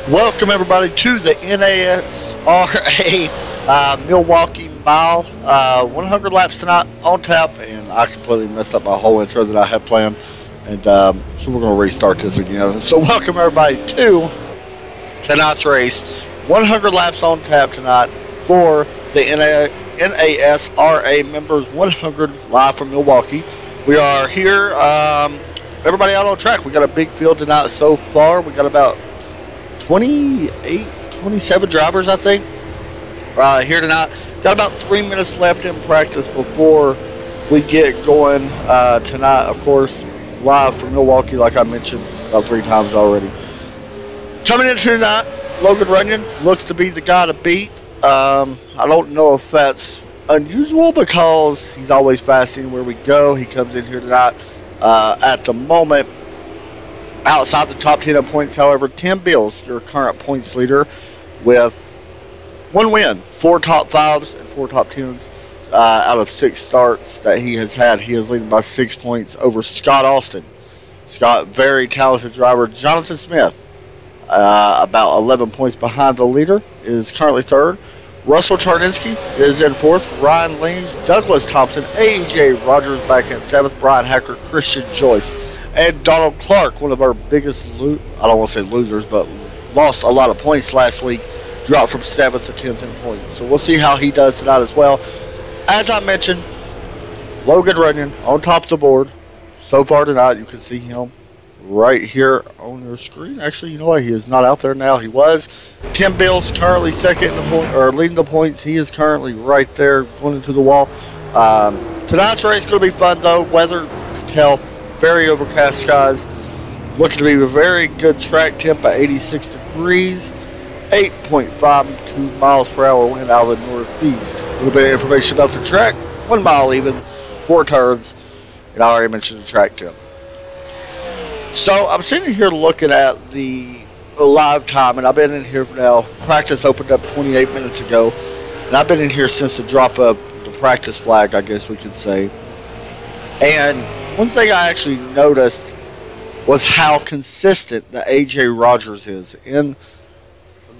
Welcome everybody to the NASRA Milwaukee Mile. 100 laps tonight on tap, and I completely messed up my whole intro that I had planned, and so we're going to restart this again. So welcome everybody to tonight's race. 100 laps on tap tonight for the NASRA members 100 live from Milwaukee. We are here, everybody out on track. We got a big field tonight so far. We got about 27 drivers, I think, here tonight. Got about 3 minutes left in practice before we get going tonight. Of course, live from Milwaukee, like I mentioned about 3 times already. Coming into tonight, Logan Runyon looks to be the guy to beat. I don't know if that's unusual because he's always fast anywhere we go. He comes in here tonight at the moment outside the top 10 of points. However, Tim Bills, your current points leader, with 1 win, 4 top 5s, and 4 top 10s out of 6 starts that he has had. He is leading by 6 points over Scott Austin. Scott, very talented driver. Jonathan Smith, about 11 points behind the leader, is currently 3rd. Russell Chardinsky is in 4th. Ryan Lange, Douglas Thompson, A.J. Rogers back in 7th. Brian Hacker, Christian Joyce, and Donald Clark, one of our biggest, I don't want to say losers, but lost a lot of points last week, dropped from 7th to 10th in points. So we'll see how he does tonight as well. As I mentioned, Logan Runyon on top of the board so far tonight. You can see him right here on your screen. Actually, you know what? He is not out there now. He was. Tim Bills currently second in the point, or leading the points. He is currently right there going into the wall. Tonight's race is going to be fun, though. Weather, you can tell, very overcast skies. Looking to be a very good track temp at 86 degrees. 8.52 miles per hour wind out of the northeast. A little bit of information about the track. 1 mile even, 4 turns, and I already mentioned the track temp. So I'm sitting here looking at the live time, and I've been in here for now. Practice opened up 28 minutes ago, and I've been in here since the drop of the practice flag, I guess we could say. And one thing I actually noticed was how consistent the A.J. Rogers is in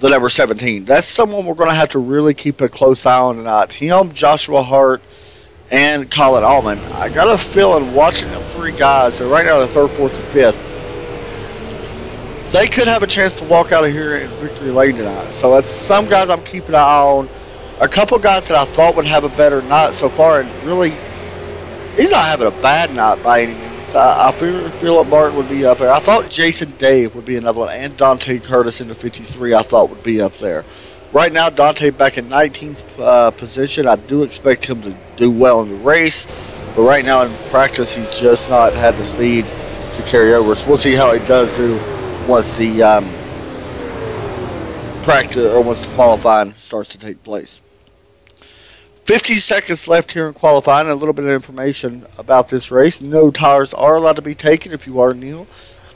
the number 17. That's someone we're going to have to really keep a close eye on tonight. Him, Joshua Hart, and Colin Allman. I got a feeling watching them 3 guys, they're right now the 3rd, 4th, and 5th, they could have a chance to walk out of here in victory lane tonight. So that's some guys I'm keeping an eye on. A couple guys that I thought would have a better night so far, and really, he's not having a bad night by any means. I feel Philip Martin would be up there. I thought Jason Dave would be another one, and Dante Curtis in the 53 I thought would be up there. Right now, Dante back in 19th position. I do expect him to do well in the race, but right now in practice, he's just not had the speed to carry over. So we'll see how he does do once the practice, or once the qualifying starts to take place. 50 seconds left here in qualifying. A little bit of information about this race. No tires are allowed to be taken if you are new.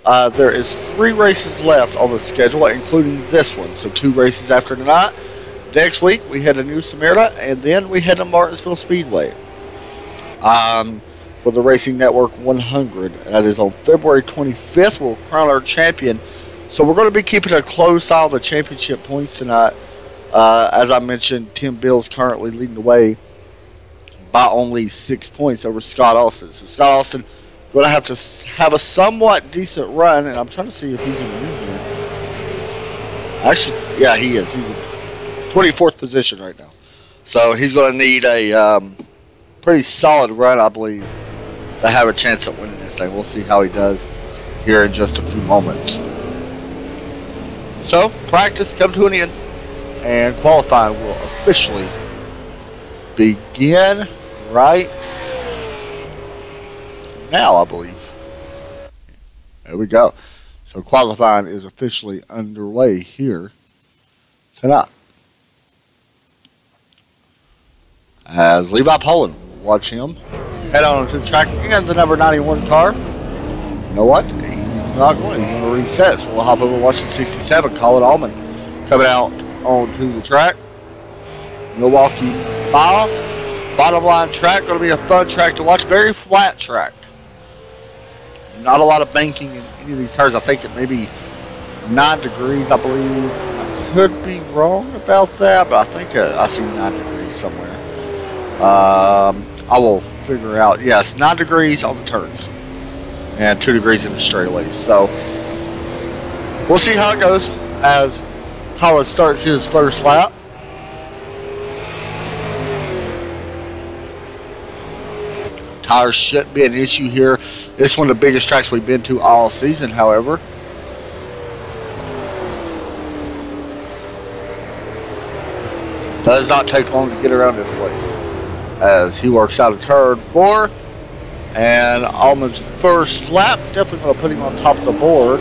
There is 3 races left on the schedule, including this one. So 2 races after tonight. Next week, we head to New Smyrna, and then we head to Martinsville Speedway for the Racing Network 100. That is on February 25th. We'll crown our champion. So we're going to be keeping a close eye on the championship points tonight. As I mentioned, Tim Bills currently leading the way by only 6 points over Scott Austin. So Scott Austin going to have a somewhat decent run, and I'm trying to see if he's in the lead here. Actually, yeah, he is. He's in 24th position right now. So he's going to need a pretty solid run, I believe, to have a chance at winning this thing. We'll see how he does here in just a few moments. So practice come to an end, and qualifying will officially begin right now, I believe. There we go. So qualifying is officially underway here tonight. As Levi Poland, watch him head on to the track, and the number 91 car. You know what? He's not going. He's going to reset. So we'll hop over and watch the 67, Colin Allman, coming out onto the track. Milwaukee Mile, bottom line track. Going to be a fun track to watch. Very flat track. Not a lot of banking in any of these tires. I think it maybe 9 degrees, I believe. I could be wrong about that, but I think I see 9 degrees somewhere. I will figure out. Yes, 9 degrees on the turns and 2 degrees in the straightaways. So we'll see how it goes as Colin starts his first lap. Tires shouldn't be an issue here. This is one of the biggest tracks we've been to all season, however. Does not take long to get around this place as he works out of turn 4. And Allman's first lap, definitely going to put him on top of the board.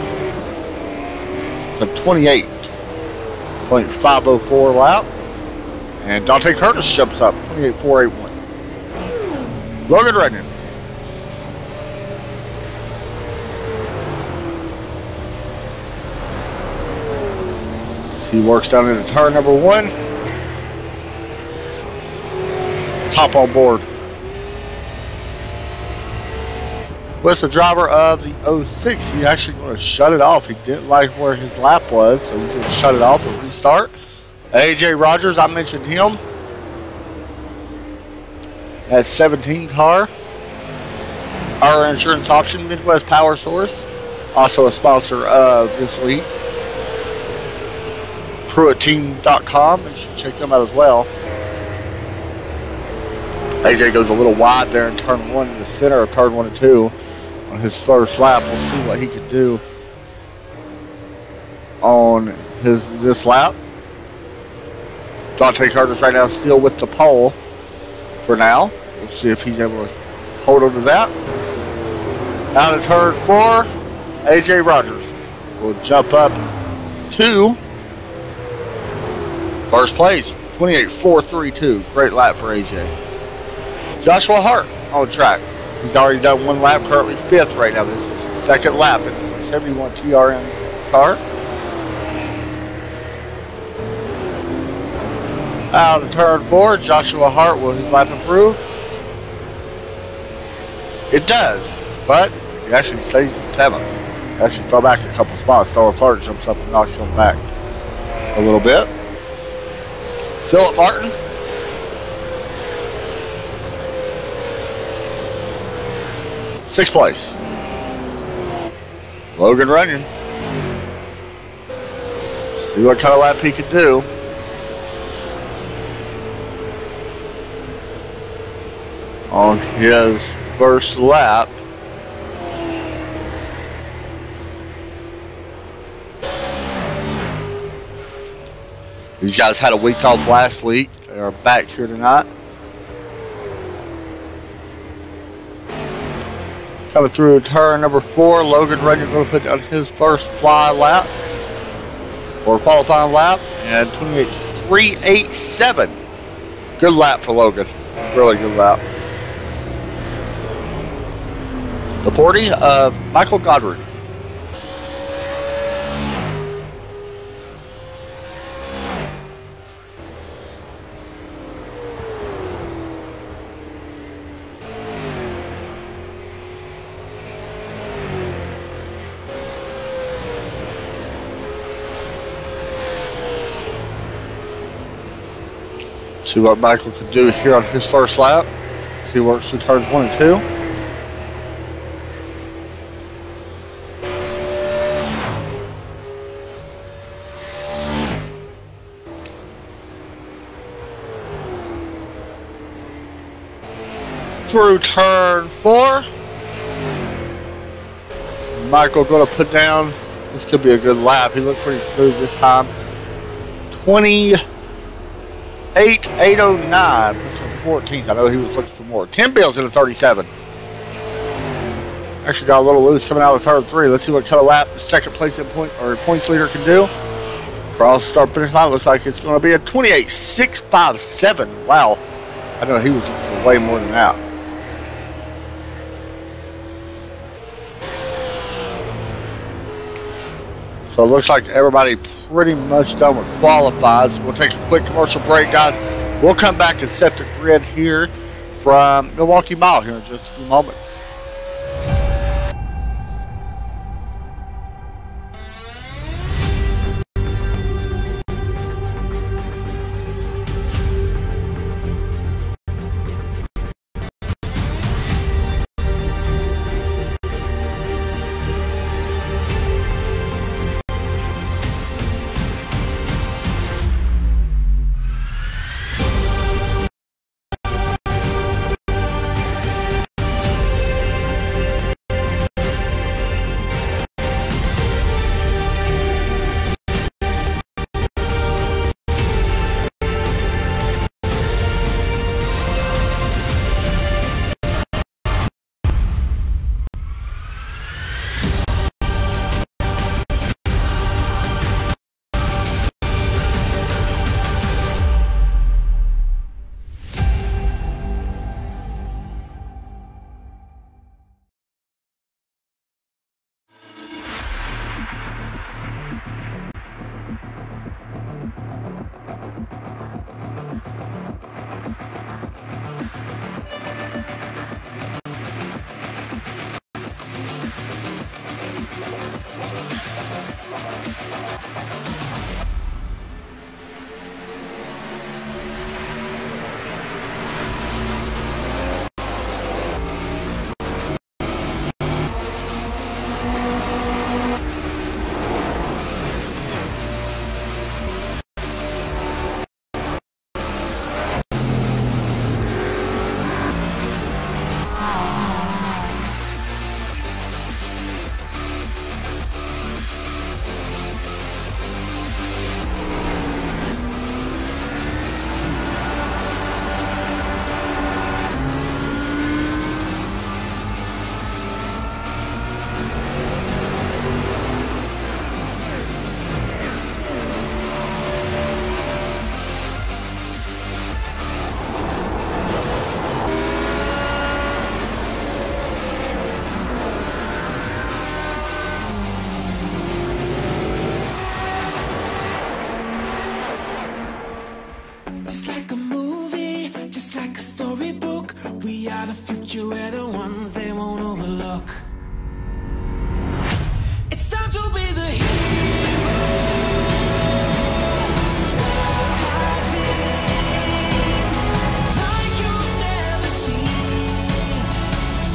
The 28.504 lap. And Dante Curtis jumps up, 28.481. Logan Redden. He works down into turn number 1. Top on board. With the driver of the 06, he's actually going to shut it off. He didn't like where his lap was, so he's going to shut it off and restart. AJ Rogers, I mentioned him. That 17 car. Our insurance option, Midwest Power Source. Also a sponsor of this league. PruittTeam.com. You should check them out as well. AJ goes a little wide there in turn 1 in the center of turn 1 and 2 on his first lap. We'll see what he can do on this lap. Dante Curtis right now still with the pole for now. We'll see if he's able to hold on to that. Out of turn 4, AJ Rogers will jump up to first place, 28.432. Great lap for AJ. Joshua Hart on track. He's already done 1 lap, currently 5th right now. This is his 2nd lap in the 71 TRM car. Out of turn 4, Joshua Hart, will his lap improve? It does, but he actually stays in 7th. He actually fell back a couple spots. Darrell Clark jumps up and knocks him back a little bit. Philip Martin. Sixth place. Logan Runyon. See what kind of lap he can do. On his first lap. These guys had a week off last week. They are back here tonight. Coming through turn number 4, Logan Redden going to put down his first fly lap or qualifying lap, and 28.387. Good lap for Logan. Really good lap. The 40 of Michael Goddard. See what Michael can do here on his first lap. See he works through turns 1 and 2. Through turn 4. Michael going to put down, this could be a good lap. He looked pretty smooth this time. 28.809, puts him 14th. I know he was looking for more. 10 bills in a 37. Actually got a little loose coming out of turn 3. Let's see what kind of lap second place in points leader can do. Cross start finish line looks like it's going to be a 28.657. Wow. I know he was looking for way more than that. So it looks like everybody pretty much done with qualified. So we'll take a quick commercial break, guys. We'll come back and set the grid here from Milwaukee Mile here in just a few moments. Just like a movie, just like a storybook, we are the future, we're the ones they won't overlook. It's time to be the hero. Like you've never seen,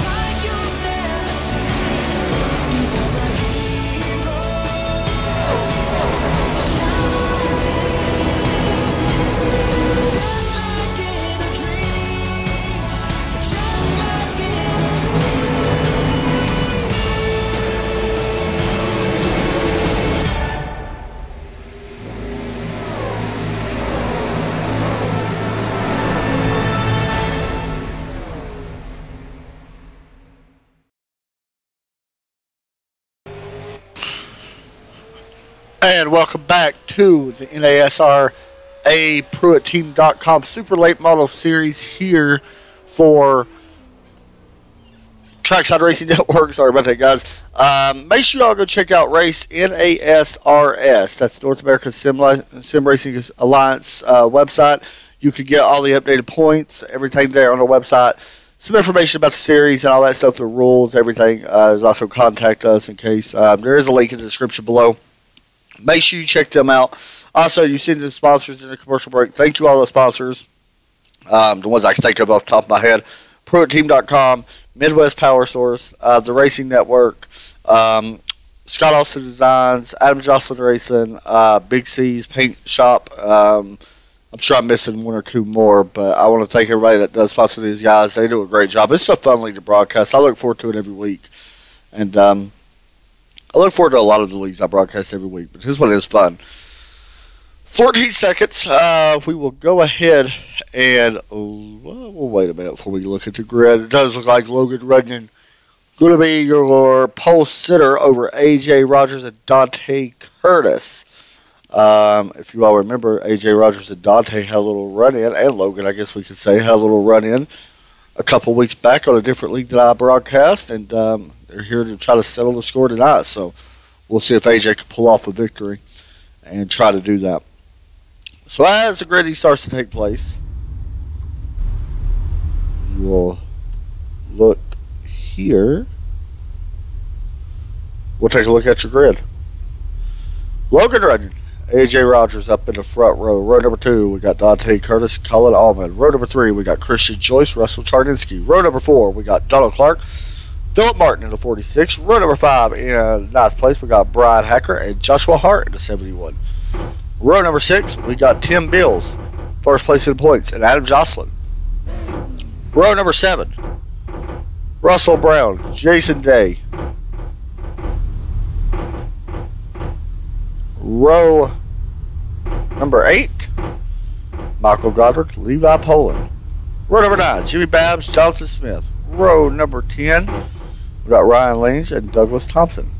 like you've never seen. Looking for a hero. Just like in a dream, just like in a dream. And welcome back to the NASRA PruittTeam.com Super Late Model Series here for Trackside Racing Network. Sorry about that, guys. Make sure y'all go check out Race NASRS. That's North American Sim Racing Alliance website. You can get all the updated points, everything there on the website. Some information about the series and all that stuff, the rules, everything. There's also contact us in case. There is a link in the description below. Make sure you check them out. Also, you see the sponsors in the commercial break. Thank you all the sponsors. The ones I can think of off the top of my head. PruittTeam.com, Midwest Power Source, the Racing Network, Scott Austin Designs, Adam Jocelyn Racing, Big C's Paint Shop. I'm sure I'm missing one or two more, but I want to thank everybody that does sponsor these guys. They do a great job. It's a fun league to broadcast. I look forward to it every week. And I look forward to a lot of the leagues I broadcast every week, but this one is fun. 14 seconds. We will go ahead and we'll wait a minute before we look at the grid. It does look like Logan Runyon going to be your pole sitter over A.J. Rogers and Dante Curtis. If you all remember, A.J. Rogers and Dante had a little run-in, and Logan, I guess we could say, had a little run-in a couple weeks back on a different league that I broadcast, and they're here to try to settle the score tonight. So we'll see if AJ can pull off a victory and try to do that. So as the grid starts to take place, you will look here. We'll take a look at your grid. Logan Runyon, AJ Rogers up in the front row. Row number 2, we got Dante Curtis, Cullen Allman. Row number 3, we got Christian Joyce, Russell Charninsky. Row number 4, we got Donald Clark, Philip Martin in the 46. Row number 5 in 9th place, we got Brian Hacker and Joshua Hart in the 71. Row number 6, we got Tim Bills, first place in points, and Adam Jocelyn. Row number 7, Russell Brown, Jason Day. Row number 8, Michael Goddard, Levi Poland. Row number 9, Jimmy Babbs, Jonathan Smith. Row number 10, we got Ryan Lange and Douglas Thompson.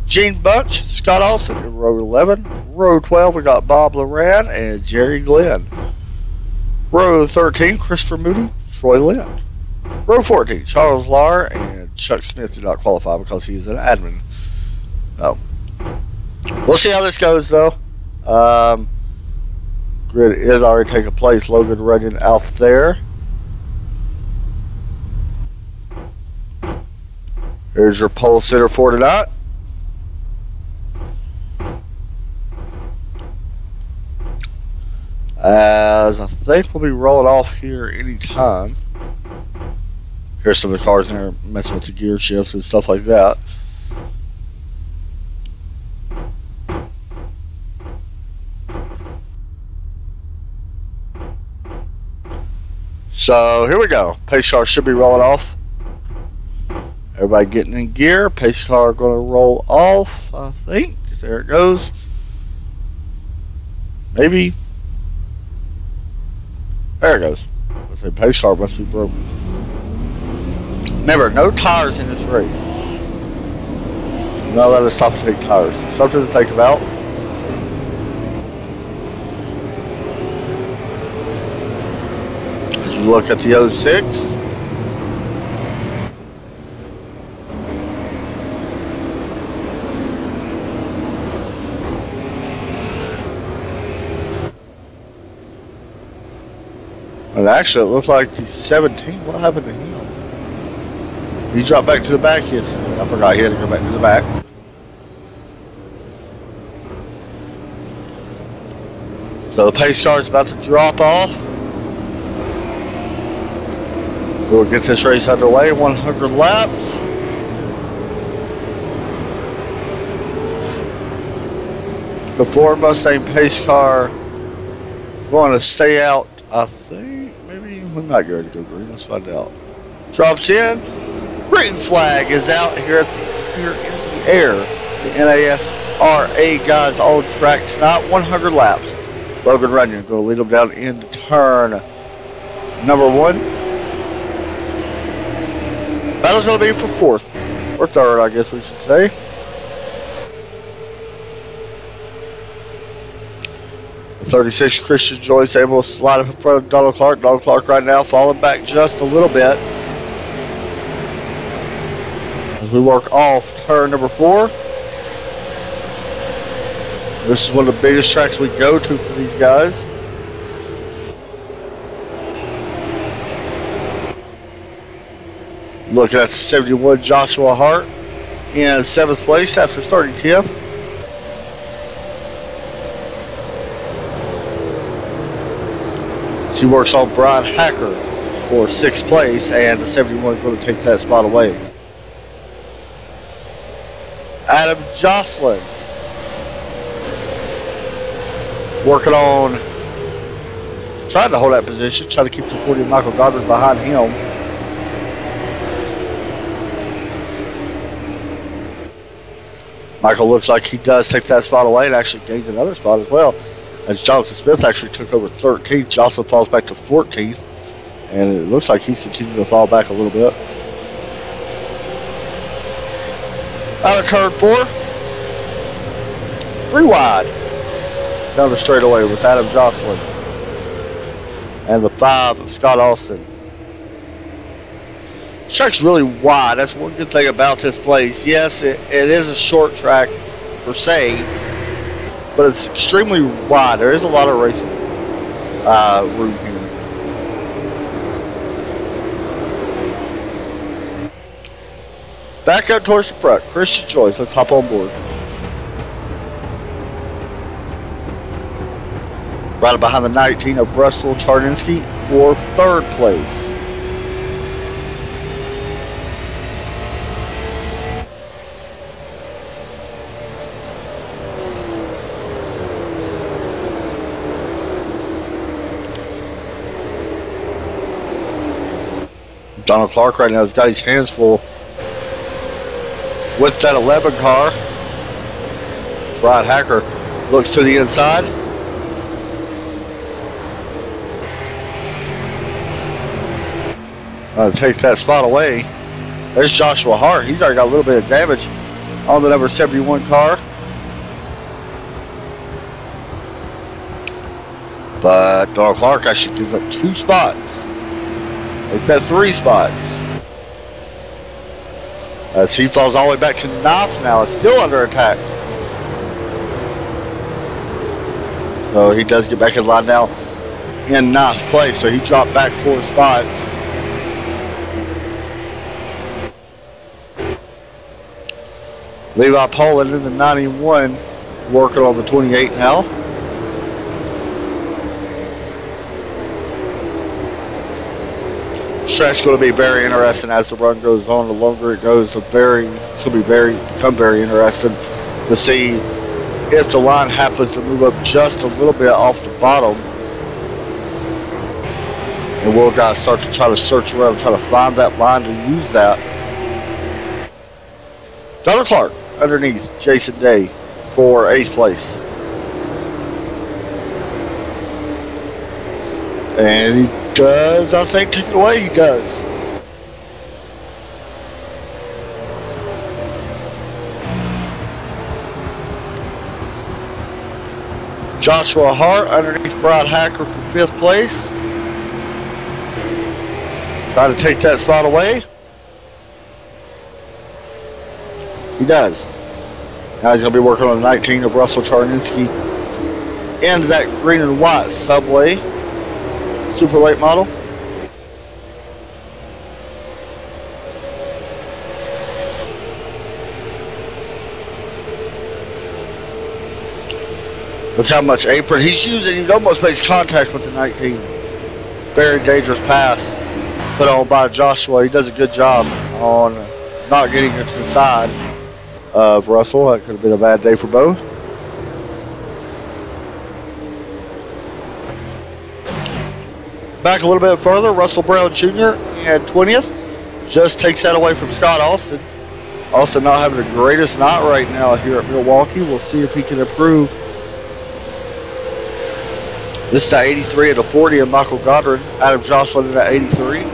Gene Bunch, Scott Austin in row 11. Row 12, we got Bob Loran and Jerry Glenn. Row 13, Christopher Moody, Troy Lind. Row 14, Charles Lahr and Chuck Smith did not qualify because he is an admin. Oh. We'll see how this goes, though. Grid is already taking place. Logan Runyon out there. Here's your pole sitter for tonight. as I think we'll be rolling off here anytime. Here's some of the cars in there messing with the gear shifts and stuff like that. So here we go. Pace car should be rolling off. Everybody getting in gear. Pace car going to roll off, I think. There it goes. Maybe. There it goes. Let's say pace car must be broke. Remember, no tires in this race. Not let us stop to take tires. Something to think about. As you look at the 06. And actually, it looks like he's 17. What happened to him? He dropped back to the back yesterday. I forgot he had to go back to the back. So the pace car is about to drop off. We'll get this race underway. 100 laps. The Ford Mustang pace car going to stay out, I think. Maybe we might go to go green. Let's find out. Drops in. Green flag is out here in the air. The NASRA guys on track tonight. 100 laps. Logan Runyon going to lead them down into turn number 1. Battle's going to be for 4th. Or 3rd, I guess we should say. The 36 Christian Joyce able to slide up in front of Donald Clark. Donald Clark right now falling back just a little bit. As we work off turn number 4. This is one of the biggest tracks we go to for these guys. Looking at the 71 Joshua Hart in 7th place after starting 10th. He works on Brian Hacker for 6th place, and the 71 going to take that spot away. Adam Jocelyn working on trying to hold that position, trying to keep the 40 Michael Goddard behind him. Michael looks like he does take that spot away and actually gains another spot as well. As Jonathan Smith actually took over 13th, Jocelyn falls back to 14th, and it looks like he's continuing to fall back a little bit. Out of turn 4, 3 wide down the straightaway with Adam Jocelyn and the 5 of Scott Austin. This track's really wide. That's one good thing about this place. Yes, it is a short track per se, but it's extremely wide. There is a lot of racing room here. Back up towards the front. Christian Joyce, let's hop on board. Right behind the 19 of Russell Charninsky for 3rd place. Donald Clark right now has got his hands full with that 11 car. Brian Hacker looks to the inside. Trying to take that spot away. There's Joshua Hart. He's already got a little bit of damage on the number 71 car. But Donald Clark actually gives up 2 spots. They've got 3 spots. As he falls all the way back to 9th now. It's still under attack. So he does get back in line now in 9th place. So he dropped back 4 spots. Levi Poland in the 91 working on the 28 now. track's going to be very interesting as the run goes on. The longer it goes, it's going to become very interesting to see if the line happens to move up just a little bit off the bottom. And we'll guys start to try to search around and try to find that line to use that. Donald Clark underneath Jason Day for 8th place. And he does, I think, take it away. He does. Joshua Hart underneath Brad Hacker for 5th place. Try to take that spot away. He does. Now he's going to be working on the 19 of Russell Charninski into that green and white Subway super late model. Look how much apron he's using. He almost makes contact with the 19. Very dangerous pass put on by Joshua. He does a good job on not getting it to the side of Russell. That could have been a bad day for both. Back a little bit further, Russell Brown Jr. in 20th. Just takes that away from Scott Austin. Austin not having the greatest night right now here at Milwaukee. We'll see if he can improve. This is the 83 and the 40 of Michael Godwin. Adam Jocelyn in the 83.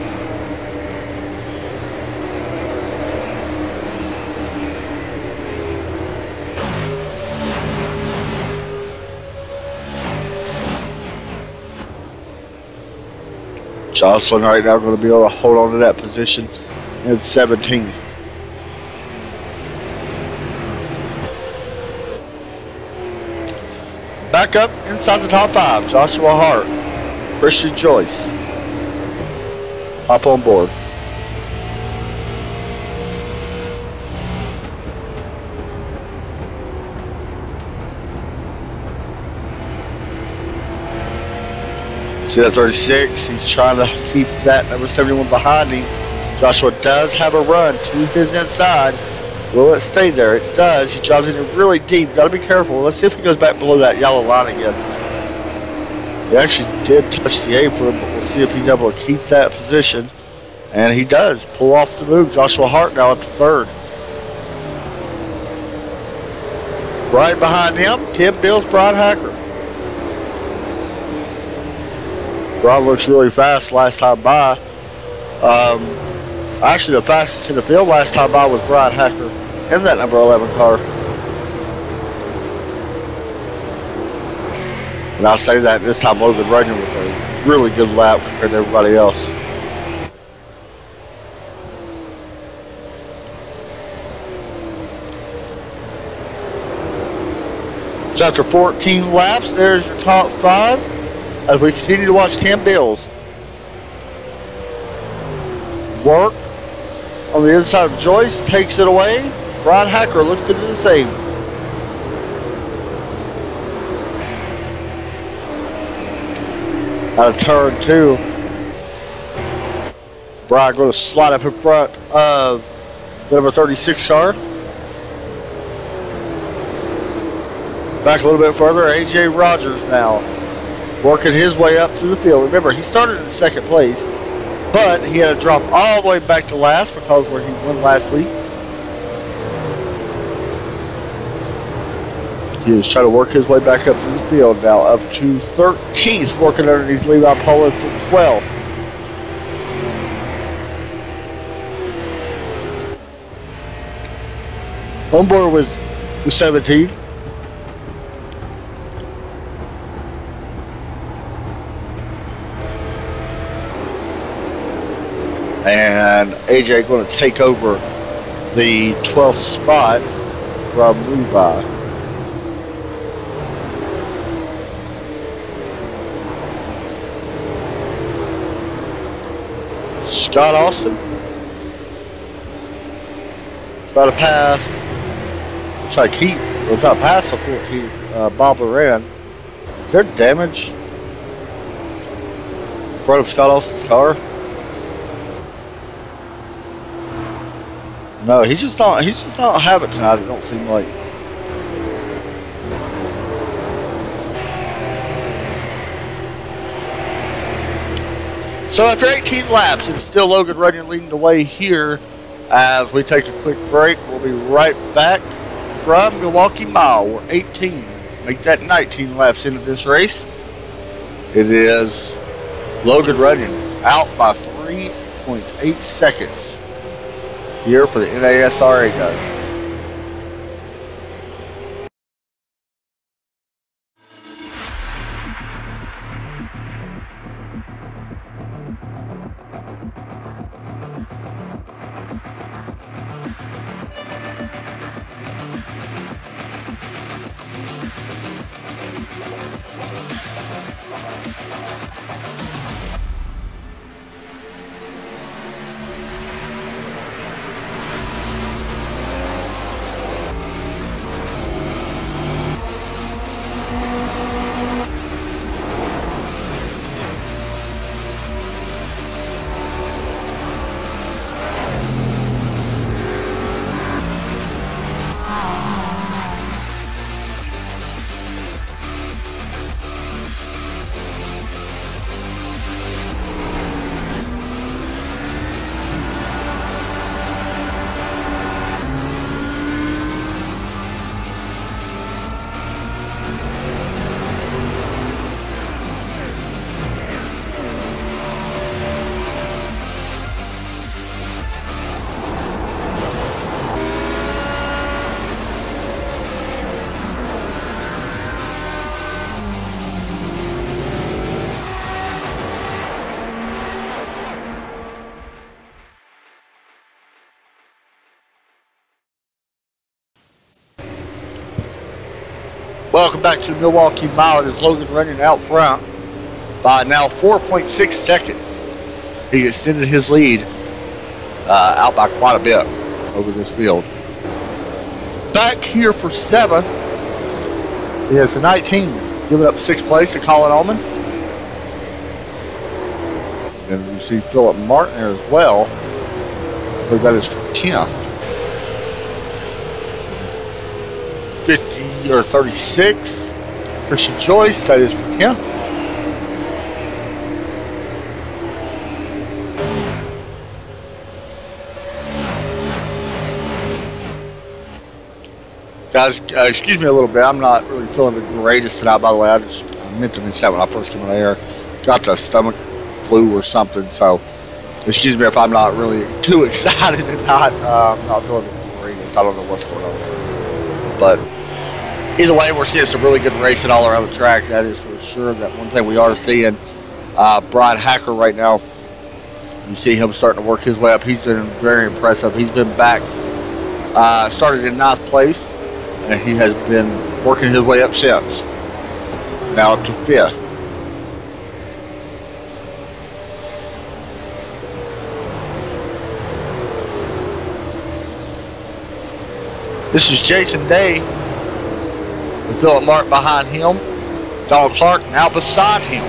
Jocelyn right now going to be able to hold on to that position in 17th. Back up inside the top 5, Joshua Hart, Christian Joyce. Hop on board. See that 36, he's trying to keep that number 71 behind him. Joshua does have a run to his inside. Will it stay there? It does. He drives in it really deep. Got to be careful. Let's see if he goes back below that yellow line again. He actually did touch the apron, but we'll see if he's able to keep that position. And he does. Pull off the move. Joshua Hart now up to 3rd. Right behind him, Tim Bills, Brian Hacker. Brian looks really fast last time by. Actually, the fastest in the field last time by was Brian Hacker in that number 11 car. And I'll say that this time Logan running with a really good lap compared to everybody else. So after 14 laps, there's your top 5 as we continue to watch Tim Bills work on the inside of Joyce, takes it away. Brian Hacker looks to do the same. Out of turn 2. Brian going to slide up in front of the number 36 car. Back a little bit further, AJ Rogers now working his way up through the field. Remember, he started in 2nd place, but he had to drop all the way back to last because where he won last week. He was trying to work his way back up through the field now, up to 13th, working underneath Levi Poland for 12th. On board with the 17. And AJ going to take over the 12th spot from Levi. Scott Austin. Try to pass. Try to keep. We'll try to pass the 14. Bob Loran. Is there damage in front of Scott Austin's car? No, he's just not have it tonight, it don't seem like. So after 18 laps, it's still Logan Runyon leading the way here. As we take a quick break, we'll be right back from Milwaukee Mile. We're 18. Make that 19 laps into this race. It is Logan Runyon out by 3.8 seconds here for the NASRA guys. Welcome back to the Milwaukee Mile. It is Logan Runyon out front by now 4.6 seconds. He extended his lead out by quite a bit over this field. Back here for 7th is the 19, giving up 6th place to Colin Allman. And you see Philip Martin there as well. I believe that is for 10th. 50 or 36. Christian Joyce, that is for 10th. Guys, excuse me a little bit. I'm not really feeling the greatest tonight, by the way. I meant to mention that when I first came on air. Got the stomach flu or something, so excuse me if I'm not really too excited and not feeling the greatest. I don't know what's going on. But either way, we're seeing some really good racing all around the track. That is for sure. That one thing we are seeing, Brian Hacker right now, you see him starting to work his way up. He's been very impressive. He's been back, started in 9th place, and he has been working his way up since. Now up to 5th. This is Jason Day. With Philip Martin behind him, Donald Clark now beside him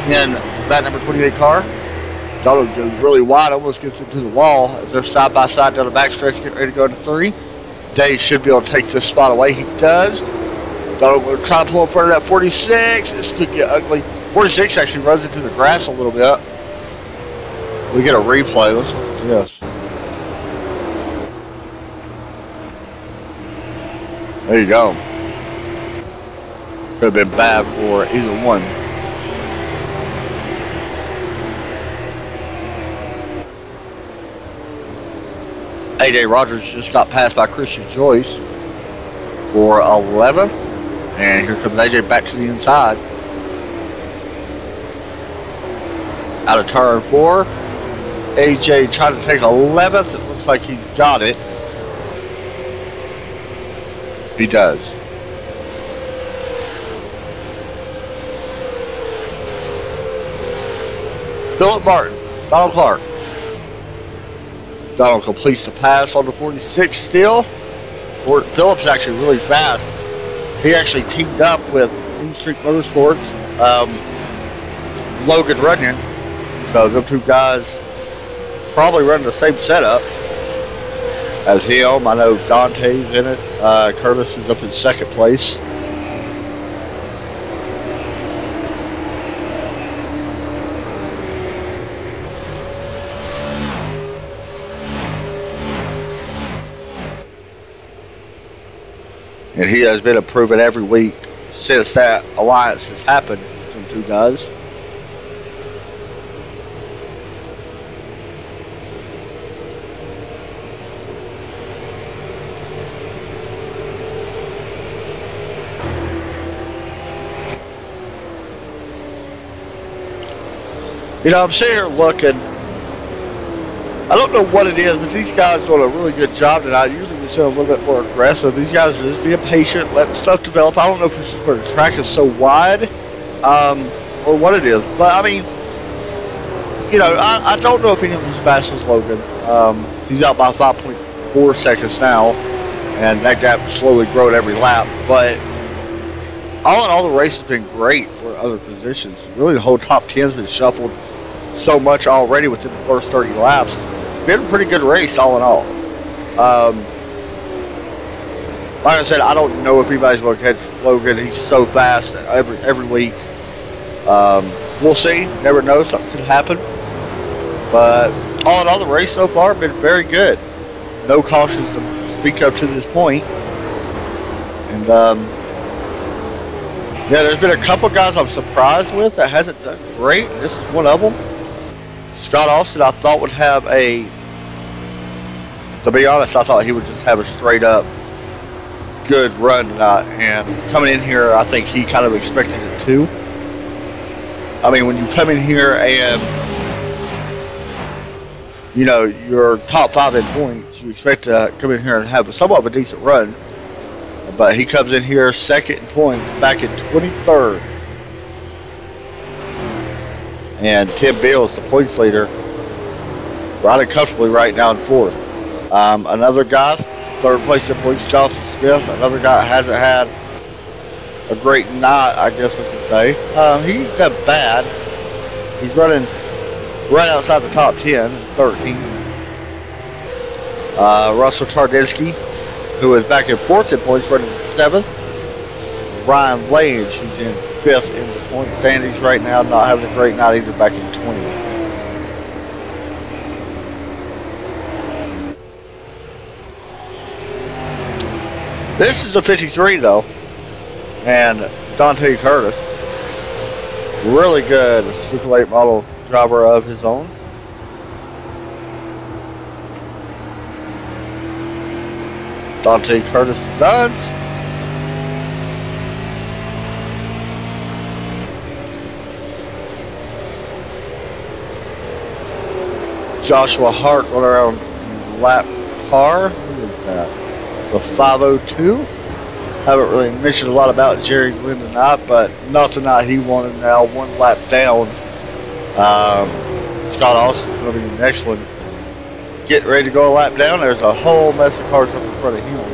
in that number 28 car. Donald goes really wide, almost gets into the wall as they're side by side down the backstretch, getting ready to go to 3. Day should be able to take this spot away. He does. Donald will try to pull in front of that 46. This could get ugly. 46 actually runs into the grass a little bit. We get a replay. Let's look at this. There you go. Could have been bad for either one. AJ Rogers just got passed by Christian Joyce for 11th. And here comes AJ back to the inside. Out of turn 4. AJ trying to take 11th. It looks like he's got it. He does. Philip Martin, Donald Clark. Donald completes the pass on the 46 still. Philip's actually really fast. He actually teamed up with Mean Streak Motorsports, Logan Runyon. So them two guys probably run the same setup. as him. I know Dante's in it. Curtis is up in second place. And he has been improving every week since that alliance has happened between two guys. You know, I'm sitting here looking. I don't know what it is, but these guys doing a really good job tonight. Usually we see a little bit more aggressive. These guys are just being patient, letting stuff develop. I don't know if this is where the track is so wide, or what it is. But I mean, you know, I don't know if any of them is fast as Logan. He's out by 5.4 seconds now, and that gap is slowly growing every lap. But all in all, the race has been great for other positions. Really, the whole top 10 has been shuffled so much already within the first 30 laps. It's been a pretty good race all in all. Like I said, I don't know if anybody's going to catch Logan. He's so fast every week. We'll see. Never know. Something could happen. But all in all, the race so far has been very good. No cautions to speak of to this point. And yeah, there's been a couple guys I'm surprised with that hasn't done great. This is one of them. Scott Austin, I thought would have to be honest, I thought he would just have a straight up good run tonight. And coming in here, I think he kind of expected it too. I mean, when you come in here and, you know, you're top 5 in points, you expect to come in here and have somewhat of a decent run. But he comes in here second in points, back in 23rd. And Tim Bills, the points leader, riding comfortably right now in 4th. Another guy, 3rd place in points, Johnson Smith. Another guy that hasn't had a great night, I guess we could say. He done bad. He's running right outside the top 10, 13th. Russell Tardinsky, who is back in 4th in points, running 7th. Ryan Lange, who's in 5th in the point standings right now, not having a great night either, back in 20th. This is the 53 though, and Dante Curtis, really good super late model driver of his own. Dante Curtis Designs. Joshua Hart going around lap car. Who is that? The 502. Haven't really mentioned a lot about Jerry Glenn tonight, but not tonight. He wanted now 1 lap down. Scott Austin's going to be the next one. Getting ready to go a lap down. There's a whole mess of cars up in front of him.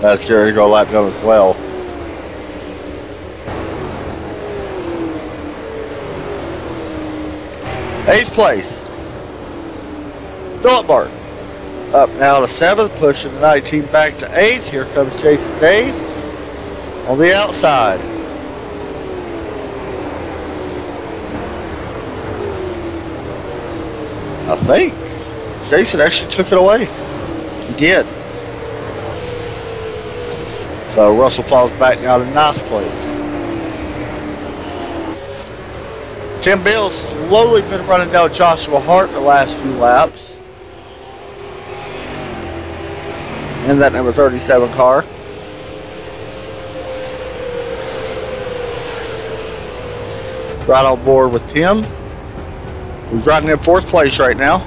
That's getting ready to go a lap down as well. Eighth place, Philip Martin. Up now to 7th, pushing the 19 back to 8th. Here comes Jason Dave on the outside. I think Jason actually took it away. He did. So Russell falls back now to 9th place. Tim Bill's slowly been running down Joshua Hart the last few laps. In that number 37 car. Right on board with Tim, who's riding in 4th place right now.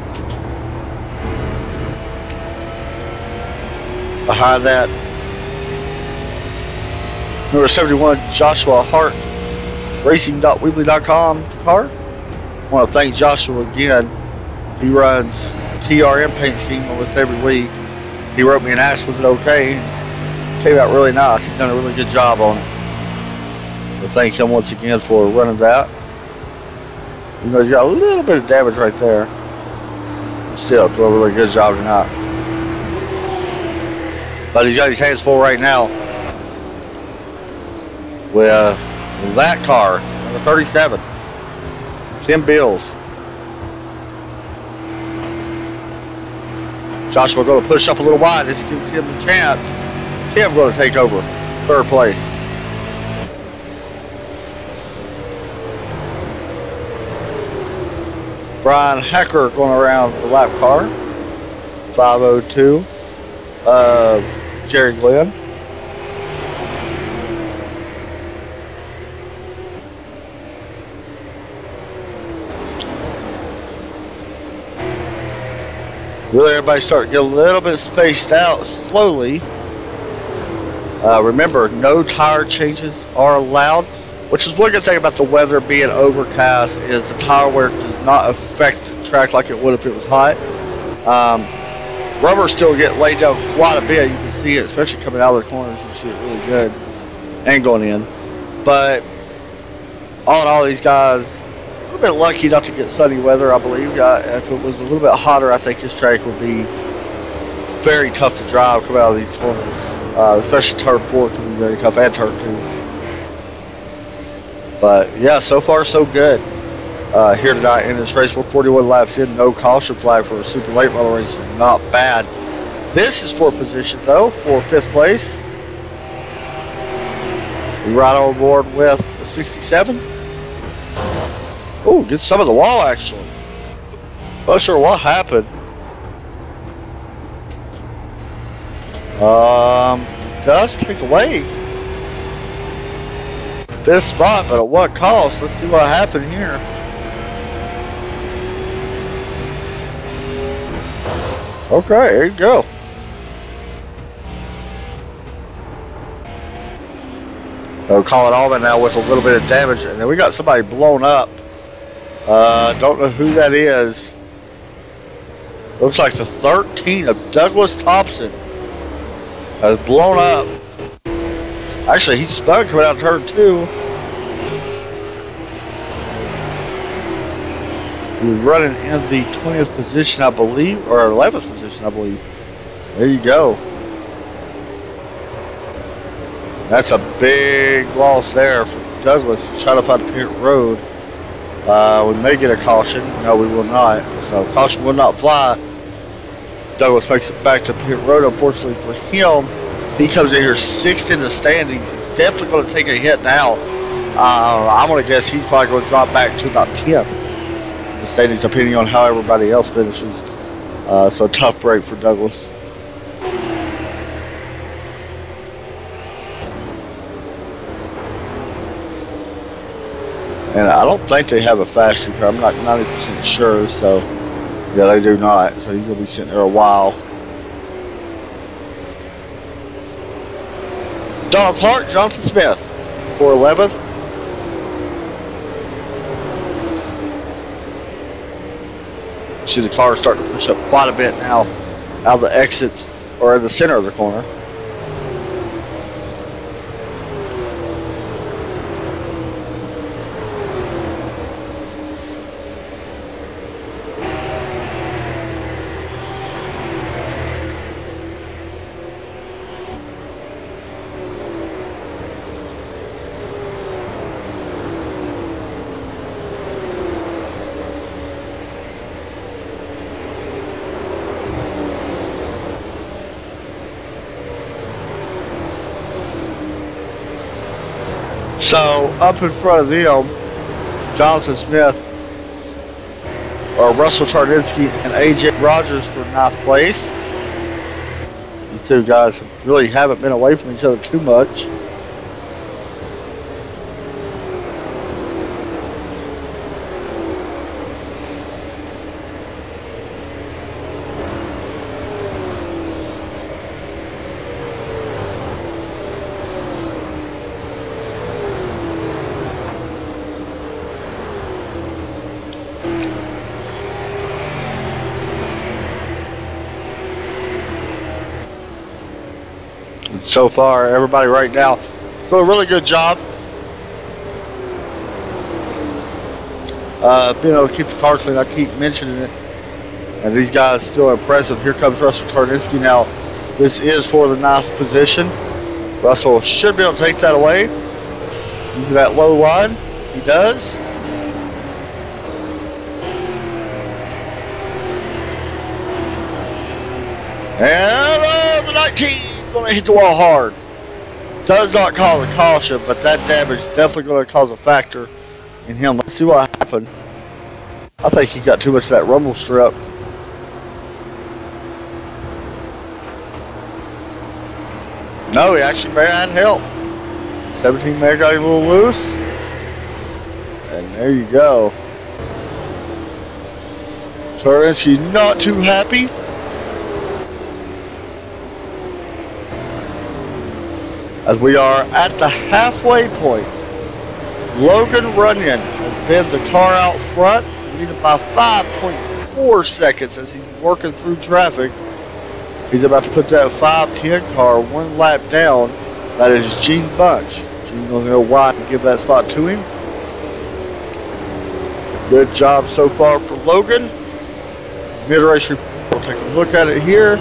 Behind that, number 71, Joshua Hart, racing.weebly.com car. I want to thank Joshua again. He runs TRM paint scheme almost every week. He wrote me and asked was it okay. Came out really nice. He's done a really good job on it. So thank him once again for running that. You know, he's got a little bit of damage right there. Still doing a really good job tonight. But he's got his hands full right now with that car, number 37, Tim Bills. Joshua going to push up a little wide. This gives Tim the chance. Tim going to take over third place. Brian Hecker going around the lap car. 502. Jerry Glenn. Really, everybody's starting to get a little bit spaced out slowly. Remember, no tire changes are allowed, which is one good thing about the weather being overcast is the tire wear does not affect the track like it would if it was hot. Rubber still get laid down quite a bit. You can see it, especially coming out of the corners. You can see it really good and going in. But all in all, these guys a little bit lucky not to get sunny weather, I believe. If it was a little bit hotter, I think this track would be very tough to drive coming out of these corners. Especially turn 4 can be very tough, and turn 2. But yeah, so far so good here tonight in this race. We're 41 laps in, no caution flag for a super late model race. Not bad. This is for position though, for 5th place. We ride on board with the 67. Oh, gets some of the wall actually. Not sure what happened. Does take away 5th spot, but at what cost? Let's see what happened here. Okay, there you go. So Colin Allman now with a little bit of damage, and then we got somebody blown up. Don't know who that is. Looks like the 13 of Douglas Thompson has blown up. Actually, he spun coming out of turn 2. He was running in the 20th position, I believe, or 11th position, I believe. There you go. That's a big loss there for Douglas trying to find a pit road. We may get a caution. No, we will not. So caution will not fly. Douglas makes it back to pit road. Unfortunately for him, he comes in here 6th in the standings. He's definitely going to take a hit now. I'm going to guess he's probably going to drop back to about 10th in the standings, depending on how everybody else finishes. So tough break for Douglas. And I don't think they have a fast car. I'm not 90% sure. So yeah, they do not. So he's going to be sitting there a while. Donald Clark, Jonathan Smith for 11th. See the car starting to push up quite a bit now out of the exits or in the center of the corner. So up in front of them, Jonathan Smith, or Russell Chardinsky and AJ Rogers for 9th place. These two guys really haven't been away from each other too much. So far, everybody right now doing a really good job. Being able to keep the car clean, I keep mentioning it. And these guys still impressive. Here comes Russell Tarnitsky now. This is for the ninth position. Russell should be able to take that away. Using that low line. He does. And the 19 going to hit the wall hard. Does not cause a caution, but that damage is definitely going to cause a factor in him. Let's see what happened. I think he got too much of that rumble strip. No, he actually ran help. 17 man got him a little loose. And there you go. Tarnitsky not too happy. As we are at the halfway point, Logan Runyon has been the car out front, leading by 5.4 seconds as he's working through traffic. He's about to put that 5:10 car one lap down. That is Gene Bunch. Gene going to go wide and give that spot to him. Good job so far for Logan. Mid-race report. We'll take a look at it here.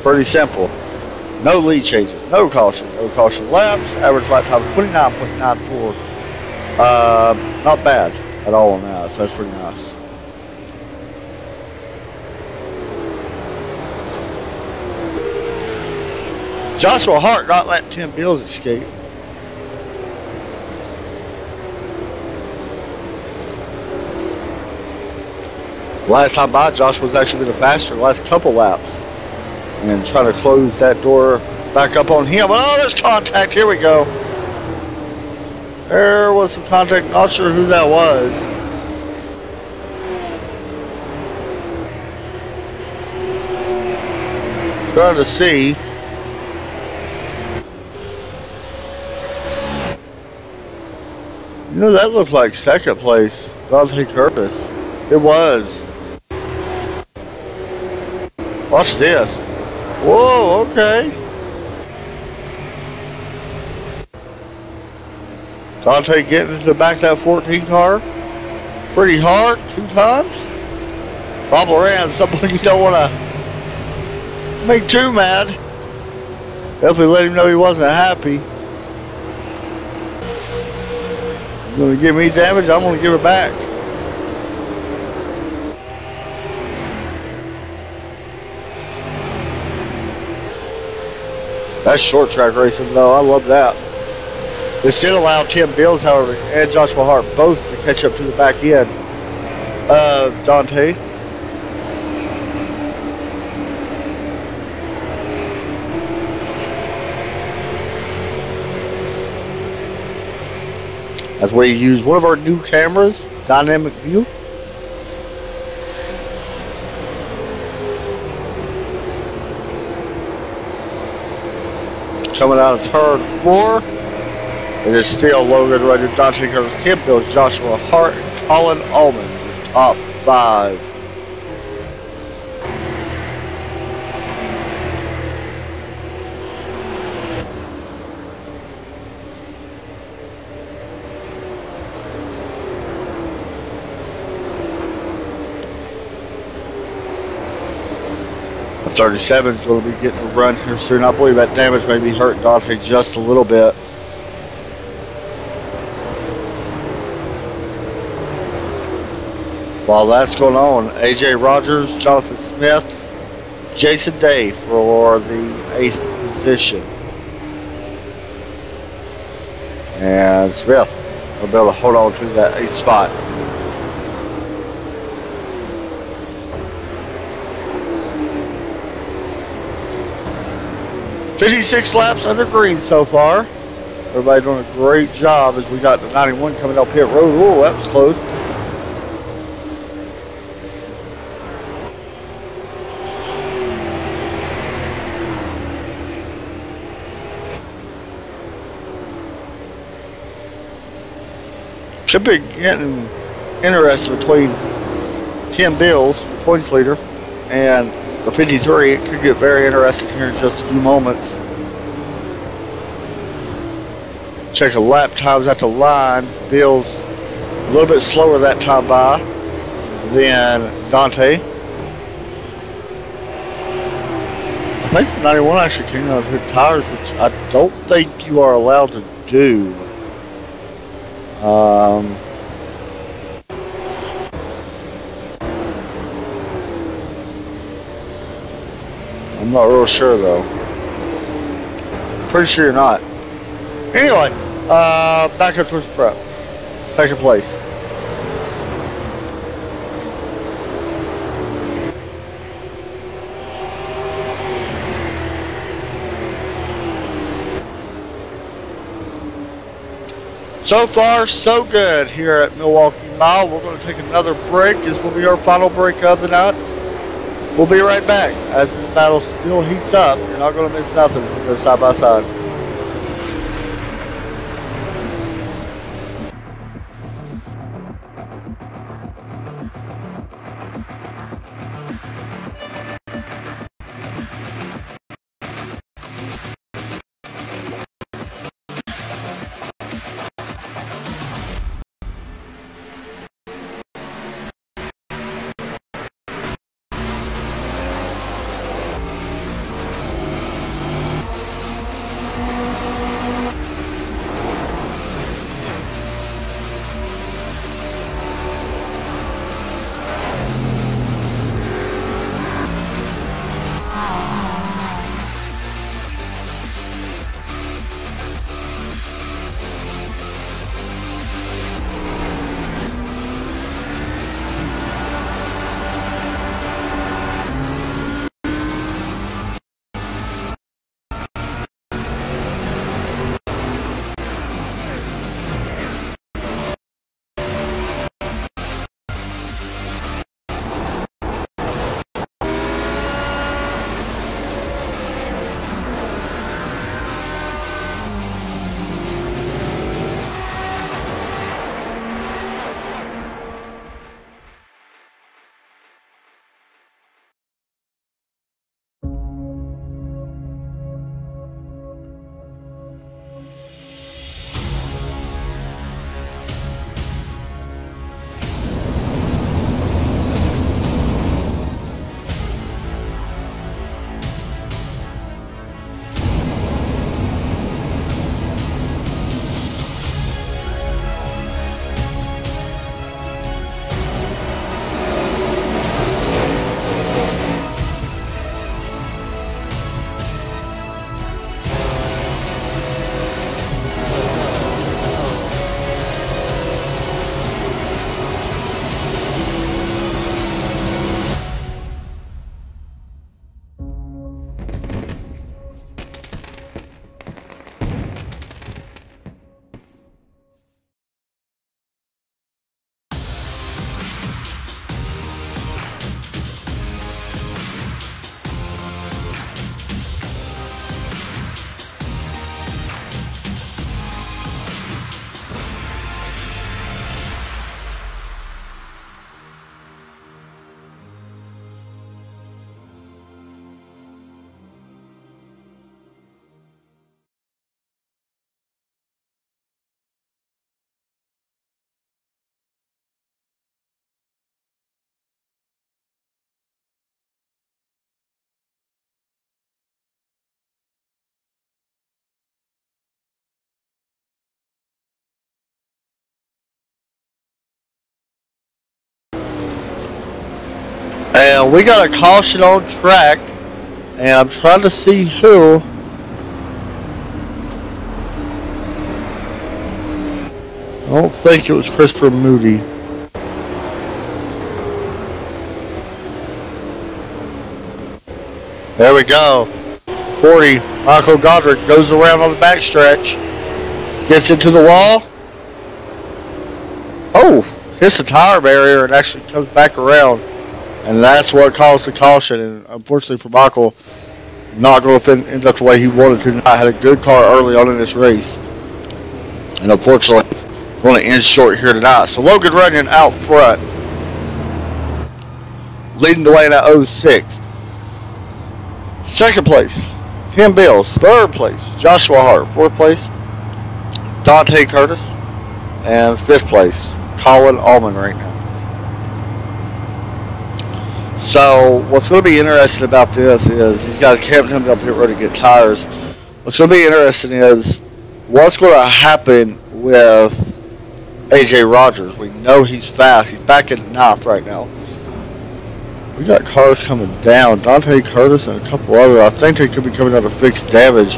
Pretty simple. No lead changes, no caution laps. Average lap time 29.94. Not bad at all on that, so that's pretty nice. Joshua Hart not letting Tim Bills escape. Last time by, Josh was actually been faster the last couple laps. And trying to close that door back up on him. Oh, there's contact. Here we go. There was some contact. Not sure who that was. Trying to see. You know, that looked like second place. Dante Curtis. It was. Watch this. Whoa, okay. Dante getting into the back of that 14 car. Pretty hard, 2 times. Bob Loran, someone you don't want to make too mad. Definitely let him know he wasn't happy. He's going to give me damage, I'm going to give it back. That's short track racing though, I love that. This did allow Tim Bills, however, and Joshua Hart both to catch up to the back end of Dante. As we use one of our new cameras, Dynamic View. Coming out of turn 4, it is still Logan Runyon, Dante Curtis, Tim Bills, Joshua Hart, and Colin Allman, the top 5. The 37 is going to be getting a run here soon. I believe that damage may be hurting Dante just a little bit. While that's going on, AJ Rogers, Jonathan Smith, Jason Day for the 8th position. And Smith will be able to hold on to that 8th spot. "56 laps under green so far." Everybody doing a great job as we got the 91 coming up pit road. Oh, that was close. Should be getting interested between Tim Bills, the points leader, and the 53. It could get very interesting here in just a few moments. Check the lap times at the line. Bills a little bit slower that time by. Then Dante. I think the 91 actually came out of hood tires, which I don't think you are allowed to do. I'm not real sure though. Pretty sure you're not. Anyway, back up towards the front. Second place. So far, so good here at Milwaukee Mile. We're going to take another break. This will be our final break of the night. We'll be right back as this battle still heats up. You're not going to miss nothing. We go side by side. And we got a caution on track, and I'm trying to see who. I don't think it was Christopher Moody. There we go. 40, Michael Goddard goes around on the backstretch, gets into the wall. Oh, hits the tire barrier and actually comes back around. And that's what caused the caution. And unfortunately for Michael, not going to end up the way he wanted to. I had a good car early on in this race. And unfortunately, going to end short here tonight. So Logan Runyon out front, leading the way in that 06. Second place, Tim Bills. Third place, Joshua Hart. Fourth place, Dante Curtis. And fifth place, Colin Allman right now. So what's going to be interesting about this is these guys camping him up here ready to get tires. What's going to be interesting is what's going to happen with AJ Rogers. We know he's fast. He's back in ninth right now. We got cars coming down. Dante Curtis and a couple other. I think they could be coming out of fixed damage.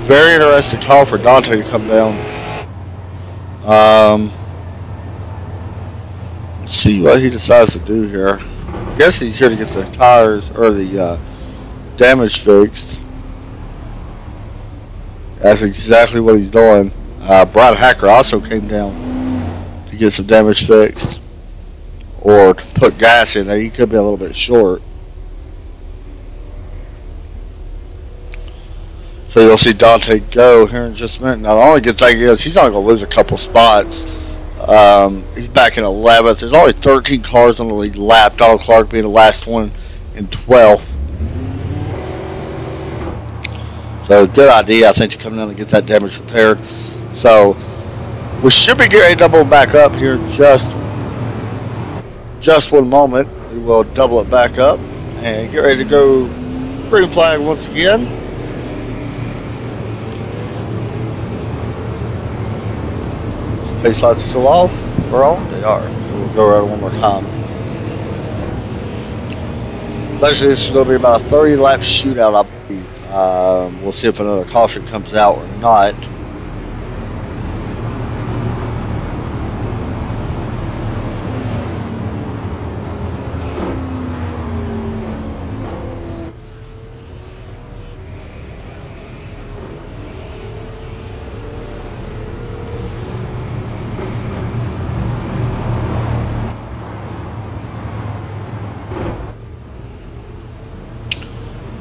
Very interesting call for Dante to come down. Let's see what he decides to do here. I guess he's here to get the tires or the damage fixed. That's exactly what he's doing. Brian Hacker also came down to get some damage fixed or to put gas in there. He could be a little bit short. So you'll see Dante go here in just a minute. Now the only good thing is he's only going to lose a couple spots. He's back in 11th. There's only 13 cars on the lead lap. Donald Clark being the last one in 12th. So good idea, I think, to come down and get that damage repaired. So we should be getting double back up here in just one moment. We will double it back up and get ready to go green flag once again. Pace lights still off or on? They are. So we'll go around one more time. Basically, this is going to be about a 30 lap shootout, I believe. We'll see if another caution comes out or not.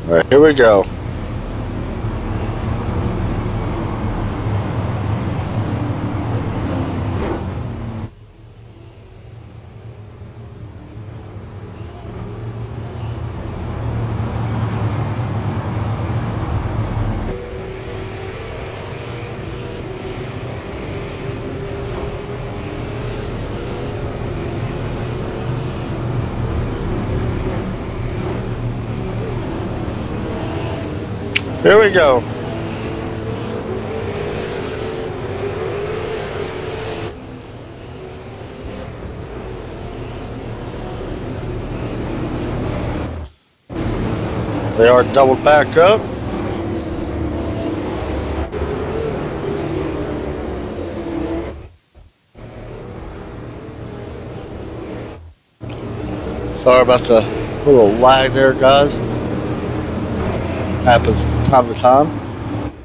All right, here we go. Here we go. They are doubled back up. Sorry about the little lag there, guys. Happens from time to time.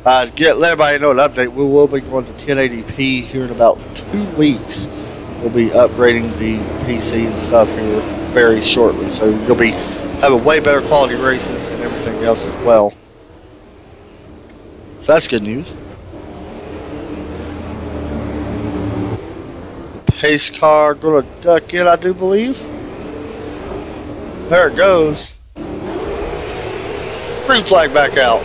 Let everybody know an update. We will be going to 1080p here in about 2 weeks. We'll be upgrading the PC and stuff here very shortly, so you'll be having way better quality races and everything else as well. So that's good news. Pace car going to duck in, I do believe. There it goes. Green flag back out.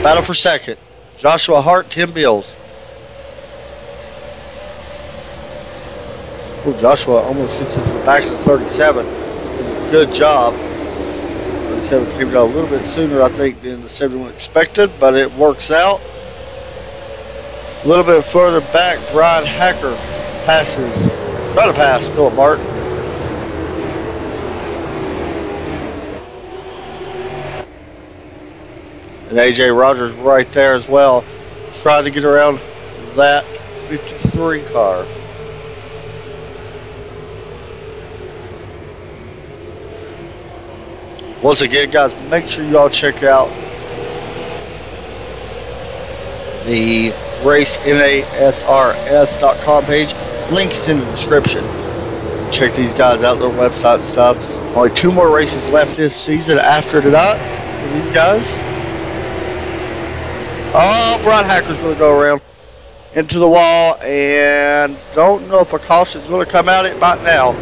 Battle for second. Joshua Hart, Tim Bills. Oh, Joshua almost gets into the back of the 37. Good job. 37 came down a little bit sooner, I think, than the 71 expected, but it works out. A little bit further back, Brian Hacker passes, trying to pass Philip Martin. And AJ Rogers right there as well, trying to get around that 53 car. Once again, guys, make sure you all check out the racenasrs.com page. Link is in the description. Check these guys out, their website and stuff. Only 2 more races left this season after tonight for these guys. Oh, Brian Hacker's going to go around into the wall, and don't know if a caution's going to come out. It might now.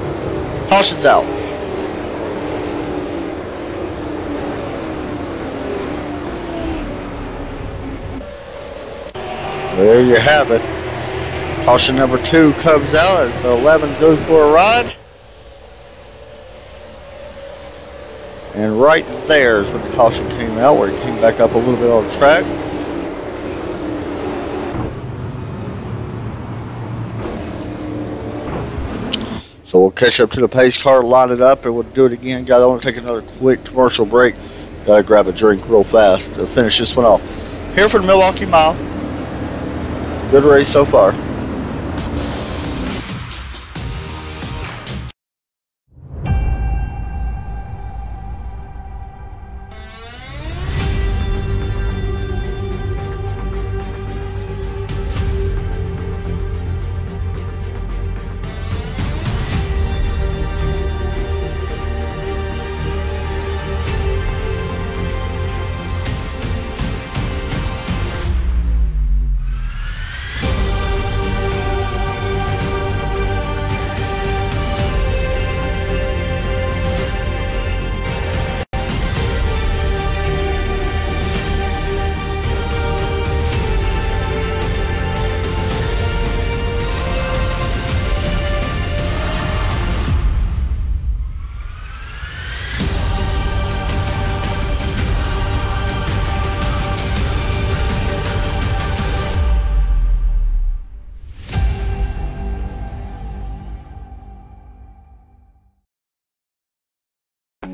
Caution's out. There you have it. Caution number 2 comes out as the 11 goes for a ride. And right there is when the caution came out, where it came back up a little bit on the track. So we'll catch up to the pace car, line it up, and we'll do it again. Guys, I want to take another quick commercial break. Got to grab a drink real fast to finish this one off. Here for the Milwaukee Mile. Good race so far.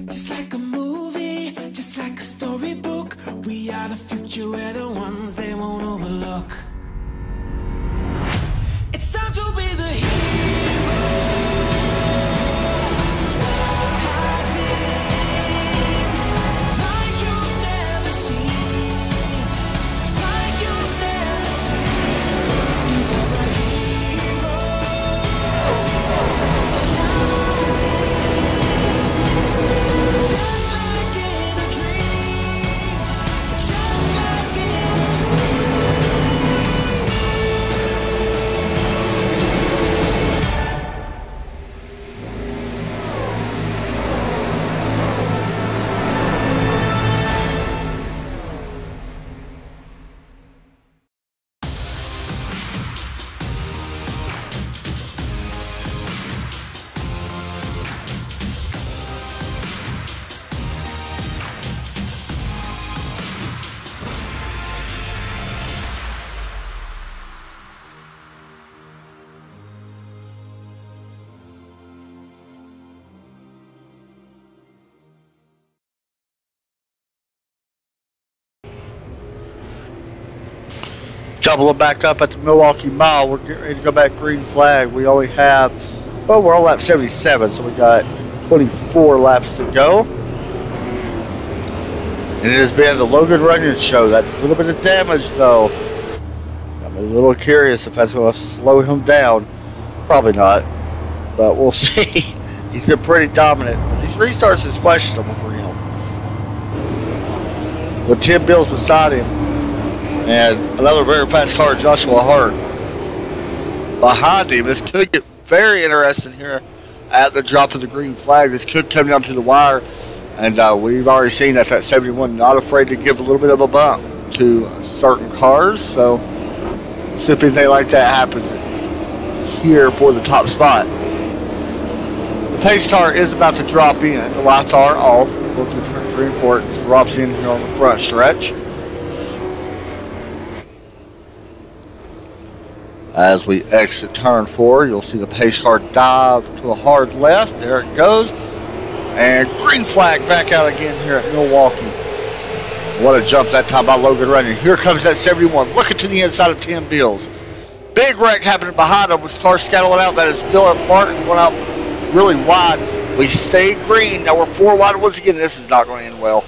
Just like a movie, just like a storybook, we are the future, we're the ones they won't overlook. It's time to be the hero. Like you've never seen, like you've never seen. Looking for a hero. Just like in a dream, just like in a Doubling back up at the Milwaukee Mile. We're getting ready to go back green flag. We only have, well, we're on lap 77, so we got 24 laps to go. And it has been the Logan Runyon show. That little bit of damage, though. I'm a little curious if that's going to slow him down. Probably not, but we'll see. He's been pretty dominant, but these restarts is questionable for him. With Tim Bills beside him, and another very fast car, Joshua Hart, behind him. This could get very interesting here at the drop of the green flag. This could come down to the wire. And we've already seen that 71 not afraid to give a little bit of a bump to certain cars. So see if anything like that happens here for the top spot. The pace car is about to drop in. The lights are off. Go through turn 3 and 4. It drops in here on the front stretch. As we exit turn 4, you'll see the pace car dive to a hard left. There it goes. And green flag back out again here at Milwaukee. What a jump that time by Logan Runyon. Here comes that 71. Looking to the inside of Tim Bills. Big wreck happening behind him with cars scattering out. That is Philip Martin going out really wide. We stayed green. Now we're 4 wide once again. This is not going to end well.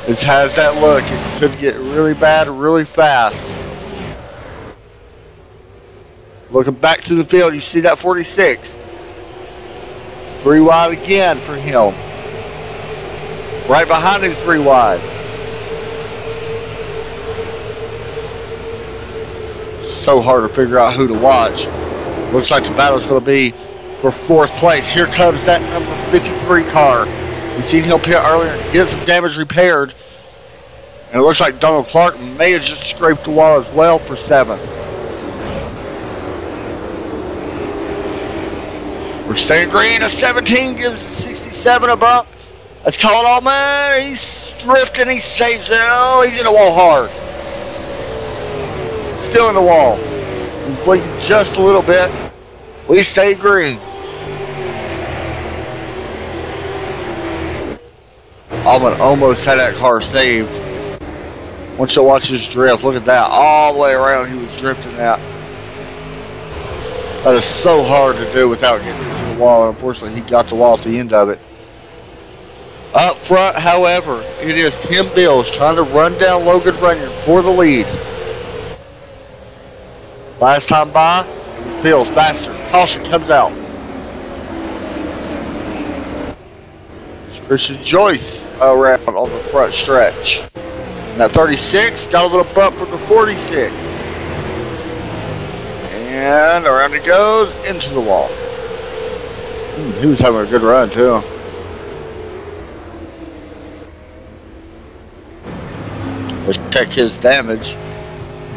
This has that look. It could get really bad really fast. Looking back to the field, you see that 46. 3 wide again for him. Right behind him, 3 wide. So hard to figure out who to watch. Looks like the battle's going to be for 4th place. Here comes that number 53 car. We've seen him pit earlier, get some damage repaired. And it looks like Donald Clark may have just scraped the wall as well for 7th. We're staying green. A 17 gives 67 a bump. Let's call it all, man. He's drifting. He saves it. Oh, he's in the wall hard. Still in the wall. He's blinking just a little bit. We stay green. Almond almost had that car saved. Once you watch his drift, look at that. All the way around, he was drifting that. That is so hard to do without getting into the wall. Unfortunately, he got the wall at the end of it. Up front, however, it is Tim Bills trying to run down Logan Runyon for the lead. Last time by, Bills faster. Caution comes out. It's Christian Joyce around on the front stretch. And that 36 got a little bump from the 46. And around it goes into the wall. He was having a good run too. Let's check his damage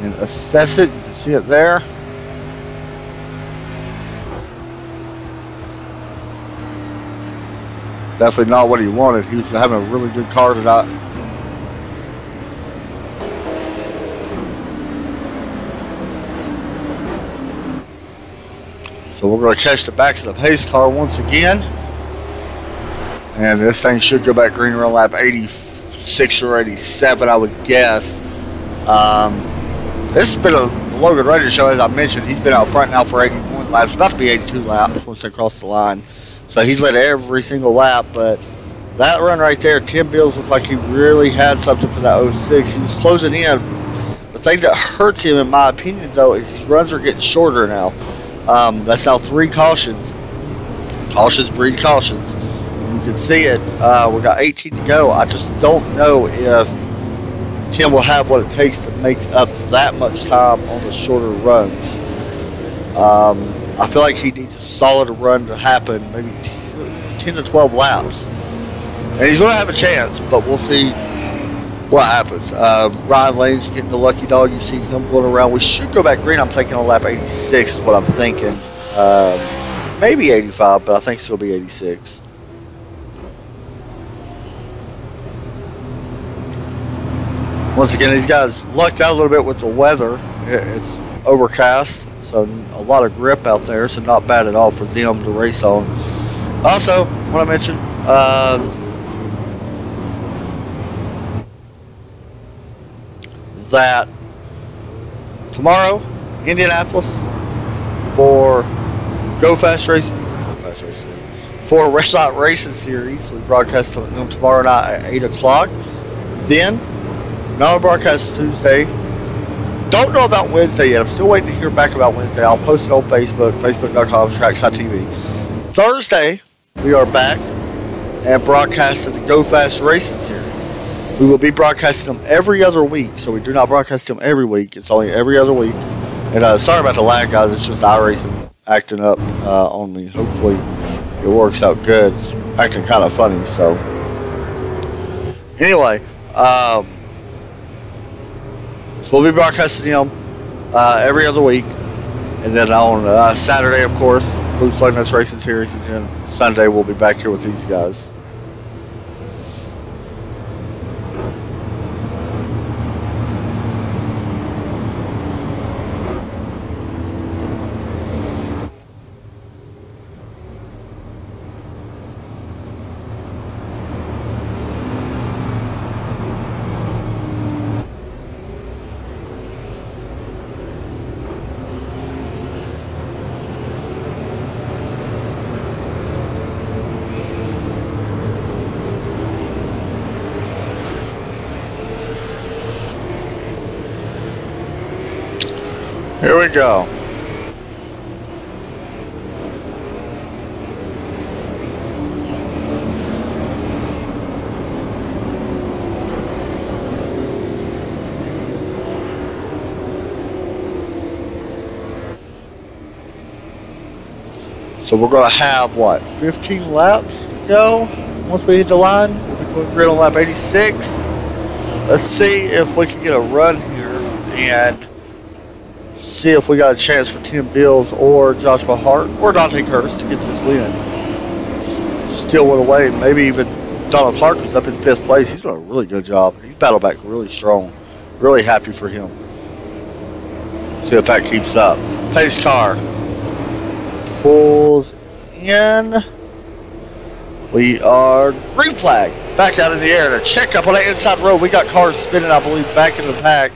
and assess it. You can see it there. Definitely not what he wanted. He was having a really good car tonight. So we're going to catch the back of the pace car once again. And this thing should go back green around lap 86 or 87, I would guess. This has been a Logan Runyon show, as I mentioned. He's been out front now for 81 laps. It's about to be 82 laps once they cross the line. So he's led every single lap, but that run right there, Tim Bills looked like he really had something for that 06. He was closing in. The thing that hurts him, in my opinion, though, is these runs are getting shorter now. That's now 3 cautions. Cautions breed cautions. You can see it. We got 18 to go. I just don't know if Tim will have what it takes to make up that much time on the shorter runs. I feel like he needs a solid run to happen, maybe 10 to 12 laps. And he's going to have a chance, but we'll see what happens. Ryan Lane's getting the lucky dog. You see him going around. We should go back green. I'm thinking on lap 86 is what I'm thinking. Maybe 85, but I think it's going to be 86. Once again, these guys lucked out a little bit with the weather. It's overcast, so a lot of grip out there, so not bad at all for them to race on. Also, what I mentioned, that tomorrow, Indianapolis, for Go Fast Racing, for Red Light Racing Series, we broadcast them tomorrow night at 8 o'clock. Then, another broadcast Tuesday. Don't know about Wednesday yet. I'm still waiting to hear back about Wednesday. I'll post it on Facebook, facebook.com/trackside.tv. Thursday, we are back and broadcasting the Go Fast Racing Series. We will be broadcasting them every other week, so we do not broadcast them every week. It's only every other week. And sorry about the lag, guys. It's just iRacing acting up on me. Hopefully, it works out good. It's acting kind of funny, so. Anyway, so we'll be broadcasting them every other week. And then on Saturday, of course, Blue Slug Nuts Racing Series. And then Sunday, we'll be back here with these guys. Here we go. So we're going to have, what, 15 laps to go? Once we hit the line, we'll be going grid on lap 86. Let's see if we can get a run here and see if we got a chance for Tim Bills or Joshua Hart or Dante Curtis to get this win. Still went away. Maybe even Donald Clark was up in 5th place. He's done a really good job. He's battled back really strong. Really happy for him. See if that keeps up. Pace car pulls in. We are green flag. Back out in the air to check up on that inside road. We got cars spinning, I believe, back in the pack.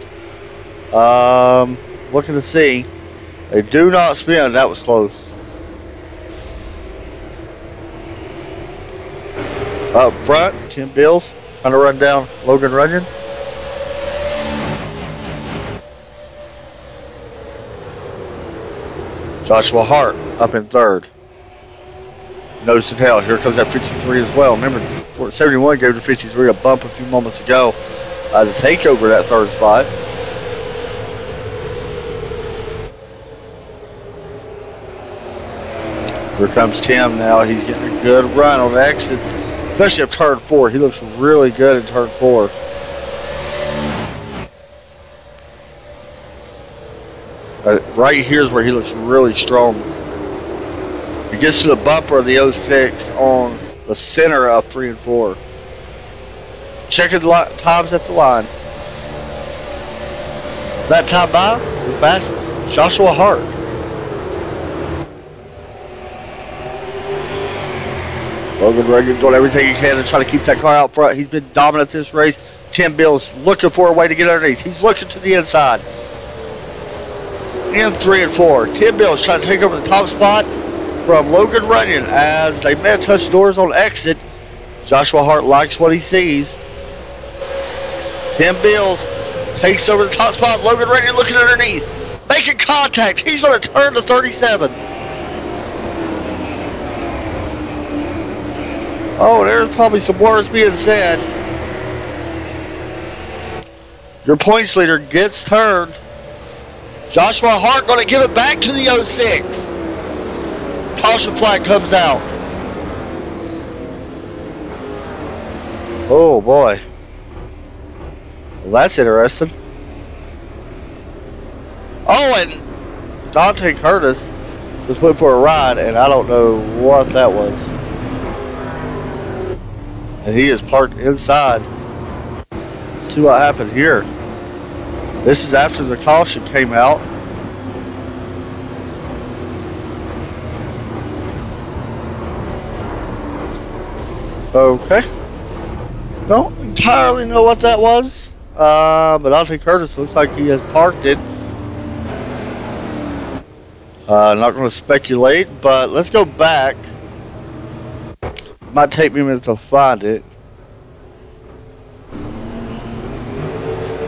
Looking to see. They do not spin. That was close. Up front, Tim Bills trying to run down Logan Runyon. Joshua Hart up in 3rd. Nose to tail. Here comes that 53 as well. Remember, 71 gave to 53 a bump a few moments ago to take over that 3rd spot. Here comes Tim now. He's getting a good run on the exits, especially at turn 4. He looks really good in turn 4. Right here is where he looks really strong. He gets to the bumper of the 06 on the center of 3 and 4. Checking the times at the line. That time by, the fastest, Joshua Hart. Logan Reagan doing everything he can to try to keep that car out front. He's been dominant this race. Tim Bills looking for a way to get underneath. He's looking to the inside. In 3 and 4. Tim Bills trying to take over the top spot from Logan Runyon as they may have touched doors on exit. Joshua Hart likes what he sees. Tim Bills takes over the top spot. Logan Runyon looking underneath. Making contact. He's going to turn to 37. Oh, there's probably some words being said. Your points leader gets turned. Joshua Hart going to give it back to the 06. Caution flag comes out. Oh boy. Well, that's interesting. Oh, and Dante Curtis just went for a ride, and I don't know what that was. And he is parked inside. Let's see what happened here. This is after the caution came out. Okay. Don't entirely know what that was. But Dante Curtis looks like he has parked it. Not going to speculate, but let's go back. Might take me a minute to find it.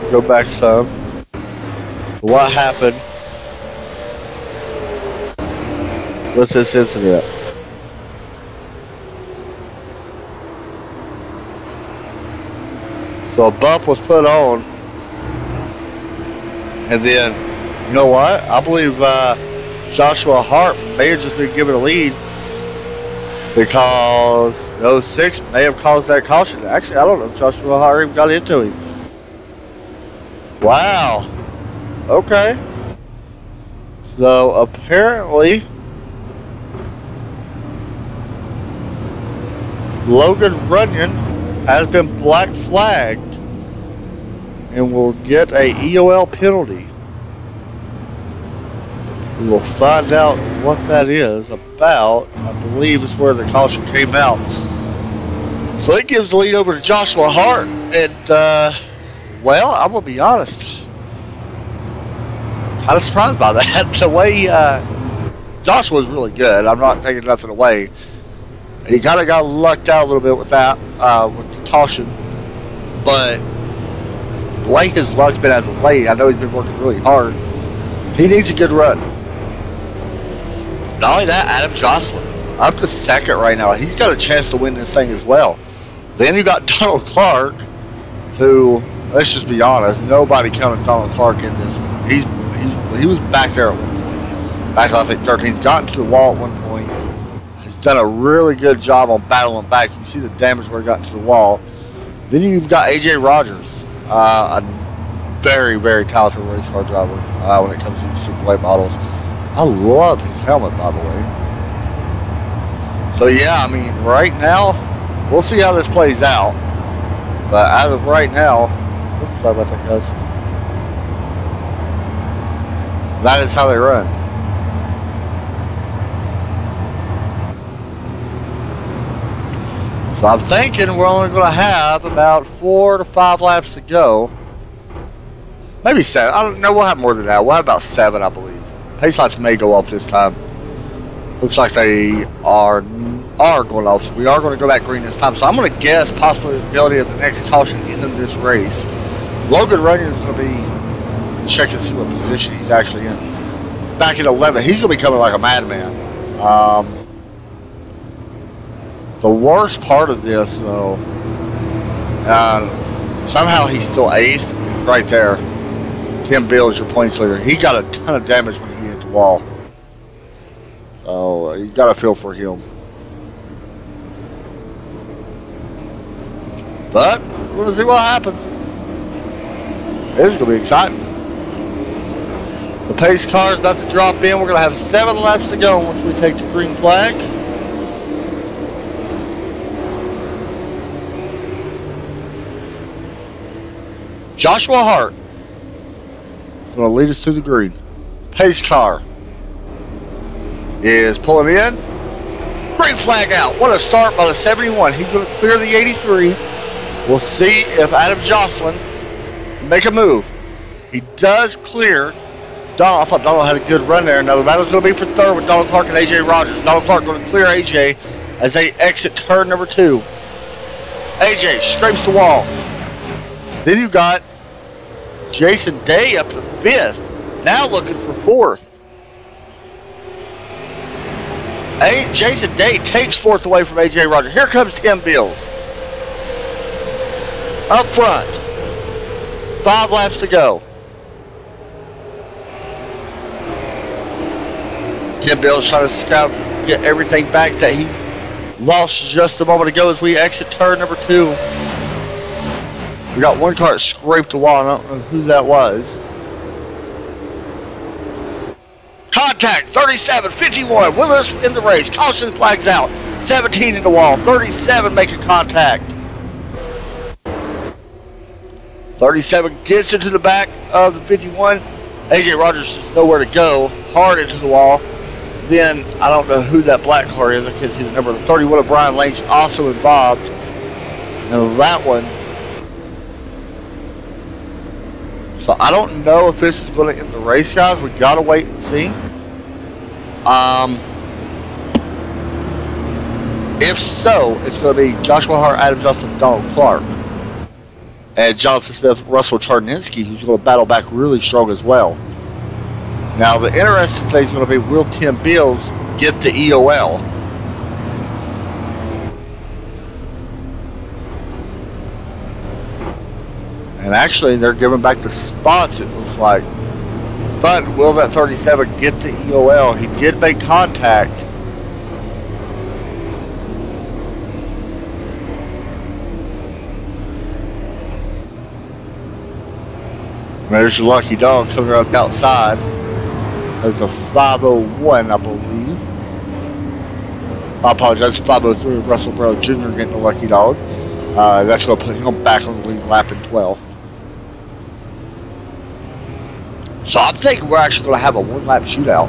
Go back some. What happened with this incident? So a bump was put on, and then, you know what? I believe Joshua Hart may have just been given a lead because those 06 may have caused that caution. Actually, I don't know if Joshua Hart even got into him. Wow. Okay. So apparently Logan Runyon has been black flagged and will get a EOL penalty. We will find out what that is about. I believe it's where the caution came out. So it gives the lead over to Joshua Hart. And, well, I'm going to be honest. Kind of surprised by that. The way Joshua's really good. I'm not taking nothing away. He kind of got lucked out a little bit with that, with the caution. But the way his luck's been as of late, I know he's been working really hard. He needs a good run. Not only that, Adam Jocelyn up to second right now. He's got a chance to win this thing as well. Then you got Donald Clark, who, let's just be honest, nobody counted Donald Clark in this one. He was back there at one point. Back, I think, 13th. Gotten to the wall at one point. Has done a really good job on battling back. You can see the damage where he got to the wall. Then you've got A.J. Rogers. A very, very talented race car driver when it comes to super late models. I love his helmet, by the way. So yeah, I mean, right now, we'll see how this plays out. But as of right now, oops, sorry about that, guys. That is how they run. So I'm thinking we're only going to have about 4 to 5 laps to go. Maybe 7. I don't know. We'll have more than that. We'll have about 7, I believe. Pace lights may go off this time. Looks like they are going off. So we are going to go back green this time. So I'm going to guess possibility of the next caution into this race. Logan Runyon is going to be checking to see what position he's actually in. Back at 11, he's going to be coming like a madman. The worst part of this, though, somehow he's still 8th. He's right there. Tim Bill is your points leader. He got a ton of damage when he hit the wall. So you got to feel for him. But we're going to see what happens. It's going to be exciting. The pace car is about to drop in. We're going to have 7 laps to go once we take the green flag. Joshua Hart is going to lead us to the green. Pace car is pulling in. Green flag out. What a start by the 71. He's going to clear the 83. We'll see if Adam Jocelyn can make a move. He does clear Donald. I thought Donald had a good run there. Now the battle's going to be for third with Donald Clark and AJ Rogers. Donald Clark going to clear AJ as they exit turn number 2. AJ scrapes the wall. Then you got Jason Day up to 5th. Now looking for 4th. Jason Day takes 4th away from AJ Rogers. Here comes Tim Bills. Up front. 5 laps to go. Tim Bills trying to scout, get everything back that he lost just a moment ago as we exit turn number 2. We got one car that scraped the wall. I don't know who that was. Contact 37, 51 with us in the race. Caution flags out. 17 in the wall. 37 making contact. 37 gets into the back of the 51. AJ Rogers is nowhere to go. Hard into the wall. Then I don't know who that black car is. I can't see the number. The 31 of Ryan Lane also involved. And that one. So I don't know if this is going to end the race, guys. We gotta wait and see. If so, it's going to be Joshua Hart, Adam Jocelyn, Donald Clark, and Jonathan Smith, Russell Charninsky, who's going to battle back really strong as well. Now the interesting thing is going to be, will Tim Bills get the EOL? And actually, they're giving back the spots, it looks like. But will that 37 get the EOL? He did make contact. There's your lucky dog coming up outside. There's a 501, I believe. I apologize, 503 of Russell Brown Jr. getting the lucky dog. That's going to put him back on the lead lap in 12th. So I'm thinking we're actually going to have a 1-lap shootout.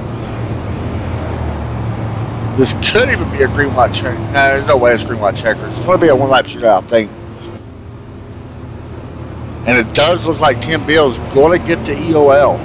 This could even be a green-white checker. No, there's no way it's green-white checker. It's going to be a 1-lap shootout, I think. And it does look like Tim Bill is going to get the EOL.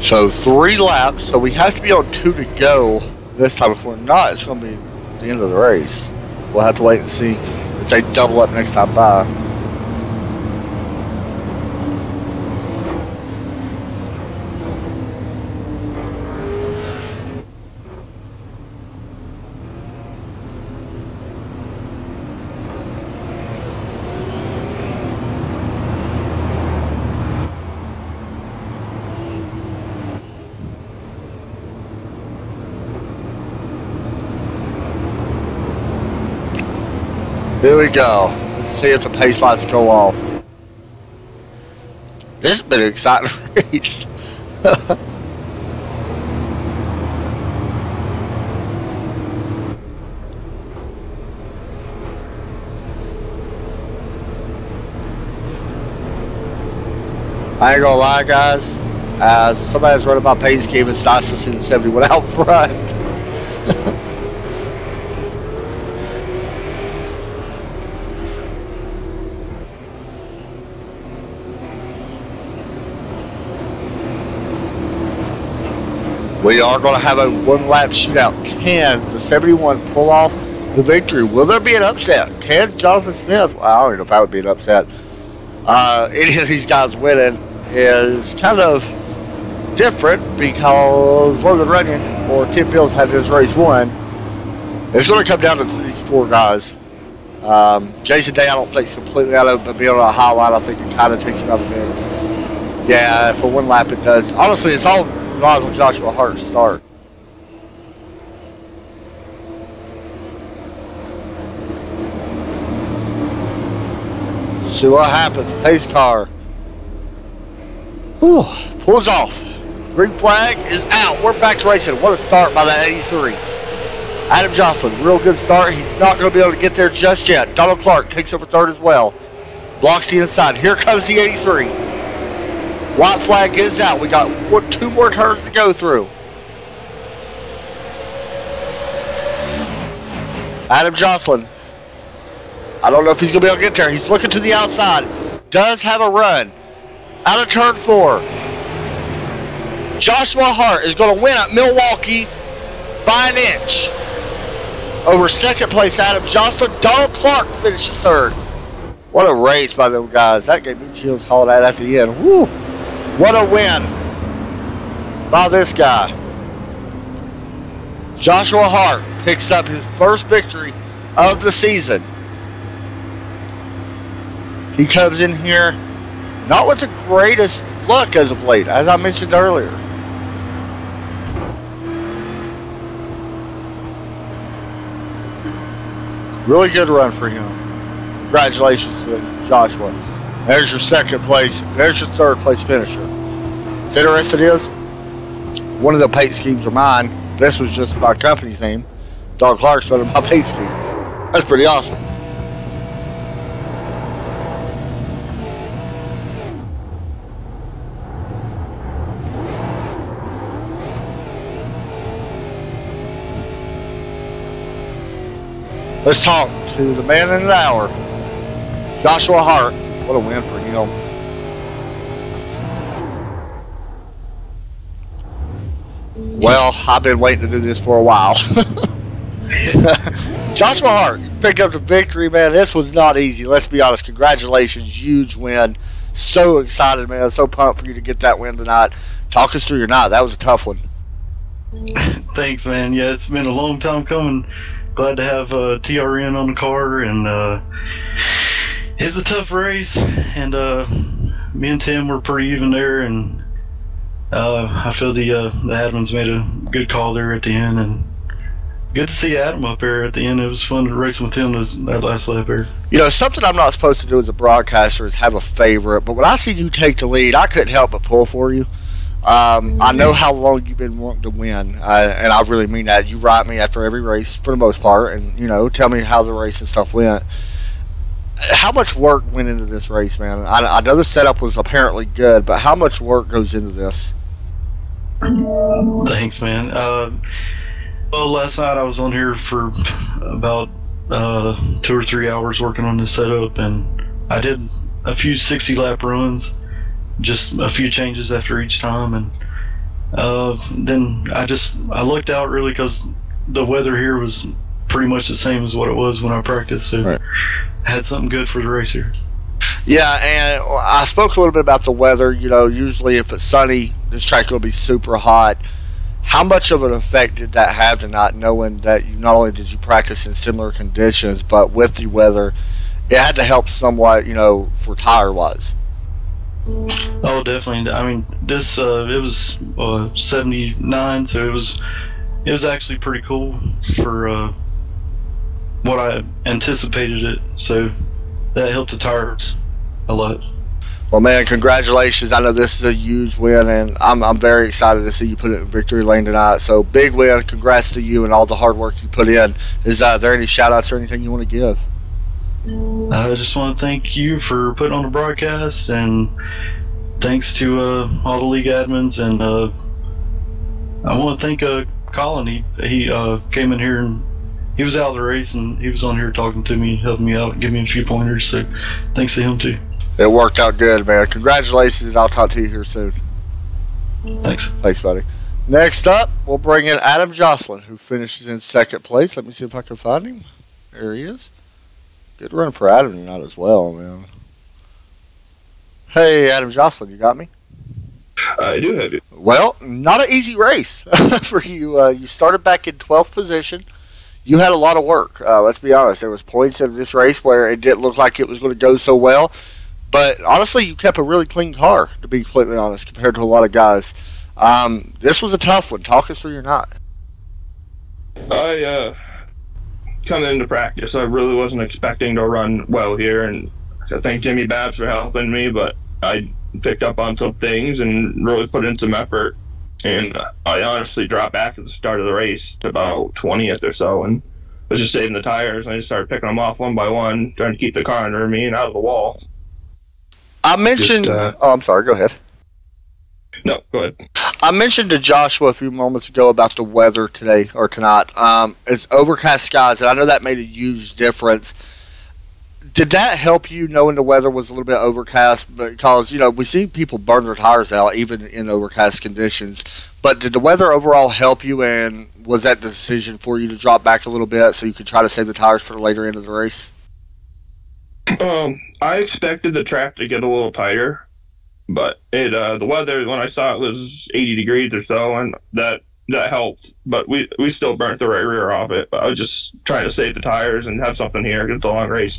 So 3 laps, so we have to be on 2 to go this time. If we're not, it's going to be the end of the race. We'll have to wait and see if they double up next time by. Here we go. Let's see if the pace lights go off. This has been an exciting race. I ain't gonna lie, guys. As somebody that's running my pace game, it's nice to see the 71 out front. We are going to have a one-lap shootout. Can the 71 pull off the victory? Will there be an upset? Can Jonathan Smith? Well, I don't even know if that would be an upset. Any of these guys winning is kind of different because Logan Runyon or Tim Bills had his race won. It's going to come down to these four guys. Jason Day, I don't think, is completely out of it, but being on a high line, I think it kind of takes him out of the mix. Yeah, for one lap it does. Honestly, it's all relies on Joshua Hart's start. See what happens. Pace car. Whew, pulls off. Green flag is out. We're back to racing. What a start by that 83. Adam Jocelyn, real good start. He's not going to be able to get there just yet. Donald Clark takes over third as well. Blocks the inside. Here comes the 83. White flag is out. We got two more turns to go through. Adam Jocelyn. I don't know if he's going to be able to get there. He's looking to the outside. Does have a run. Out of turn 4. Joshua Hart is going to win at Milwaukee by an inch. Over second place, Adam Jocelyn. Donald Clark finishes third. What a race by them guys. That gave me chills calling that at the end. Woo. What a win by this guy. Joshua Hart picks up his first victory of the season. He comes in here not with the greatest luck as of late, as I mentioned earlier. Really good run for him. Congratulations to Joshua. There's your second place. There's your third place finisher. What's interesting is, one of the paint schemes are mine. This was just my company's name. Don Clark started my paint scheme. That's pretty awesome. Let's talk to the man in an hour, Joshua Hart. What a win for him. Well, I've been waiting to do this for a while. Joshua Hart, pick up the victory, man. This was not easy. Let's be honest. Congratulations. Huge win. So excited, man. So pumped for you to get that win tonight. Talk us through your night. That was a tough one. Thanks, man. Yeah, it's been a long time coming. Glad to have TRN on the car, and it's a tough race, and me and Tim were pretty even there, and I feel the admins made a good call there at the end, and good to see Adam up there at the end. It was fun to race with him that last lap there. You know, something I'm not supposed to do as a broadcaster is have a favorite, but when I see you take the lead, I couldn't help but pull for you. I know how long you've been wanting to win, and I really mean that. You write me after every race for the most part, and you know, tell me how the race and stuff went. How much work went into this race, man? I know the setup was apparently good, but how much work goes into this? Thanks, man. Well, last night I was on here for about 2 or 3 hours working on this setup, and I did a few 60-lap runs. Just a few changes after each time, and then I looked out really because the weather here was pretty much the same as what it was when I practiced, so right. I had something good for the race here. Yeah, and I spoke a little bit about the weather. You know, usually if it's sunny, this track will be super hot. How much of an effect did that have tonight, knowing that you not only did you practice in similar conditions, but with the weather, it had to help somewhat, you know, for tire-wise? Oh, definitely. I mean, this it was 79, so it was actually pretty cool for what I anticipated it. So that helped the tires a lot. Well, man, congratulations. I know this is a huge win, and I'm very excited to see you put it in victory lane tonight. So, big win. Congrats to you and all the hard work you put in. Is there any shout-outs or anything you want to give? I just want to thank you for putting on the broadcast, and thanks to all the league admins. And I want to thank Colin. He came in here, and he was out of the race, and he was on here talking to me, helping me out, giving me a few pointers. So thanks to him, too. It worked out good, man. Congratulations, and I'll talk to you here soon. Thanks. Thanks, buddy. Next up, we'll bring in Adam Jocelyn, who finishes in second place. Let me see if I can find him. There he is. Good run for Adam tonight as well, man. Hey, Adam Jocelyn, you got me? I do have you. Well, not an easy race for you. You started back in 12th position. You had a lot of work. Let's be honest. There was points in this race where it didn't look like it was going to go so well. But honestly, you kept a really clean car, to be completely honest, compared to a lot of guys. This was a tough one. Talk us through your night. Coming into practice, I really wasn't expecting to run well here, and I thank Jimmy Babs for helping me, but I picked up on some things and really put in some effort. And I honestly dropped back at the start of the race to about 20th or so, and was just saving the tires, and I just started picking them off one by one, trying to keep the car under me and out of the wall. I mentioned... I'm sorry. Go ahead. No, go ahead. I mentioned to Joshua a few moments ago about the weather today or tonight. It's overcast skies, and I know that made a huge difference. Did that help you knowing the weather was a little bit overcast? Because, we've seen people burn their tires out even in overcast conditions. But did the weather overall help you, and was that the decision for you to drop back a little bit so you could try to save the tires for the later end of the race? I expected the track to get a little tighter, but the weather, when I saw it, was 80 degrees or so, and that helped. But we still burnt the right rear off it. But I was just trying to save the tires and have something here because it's a long race.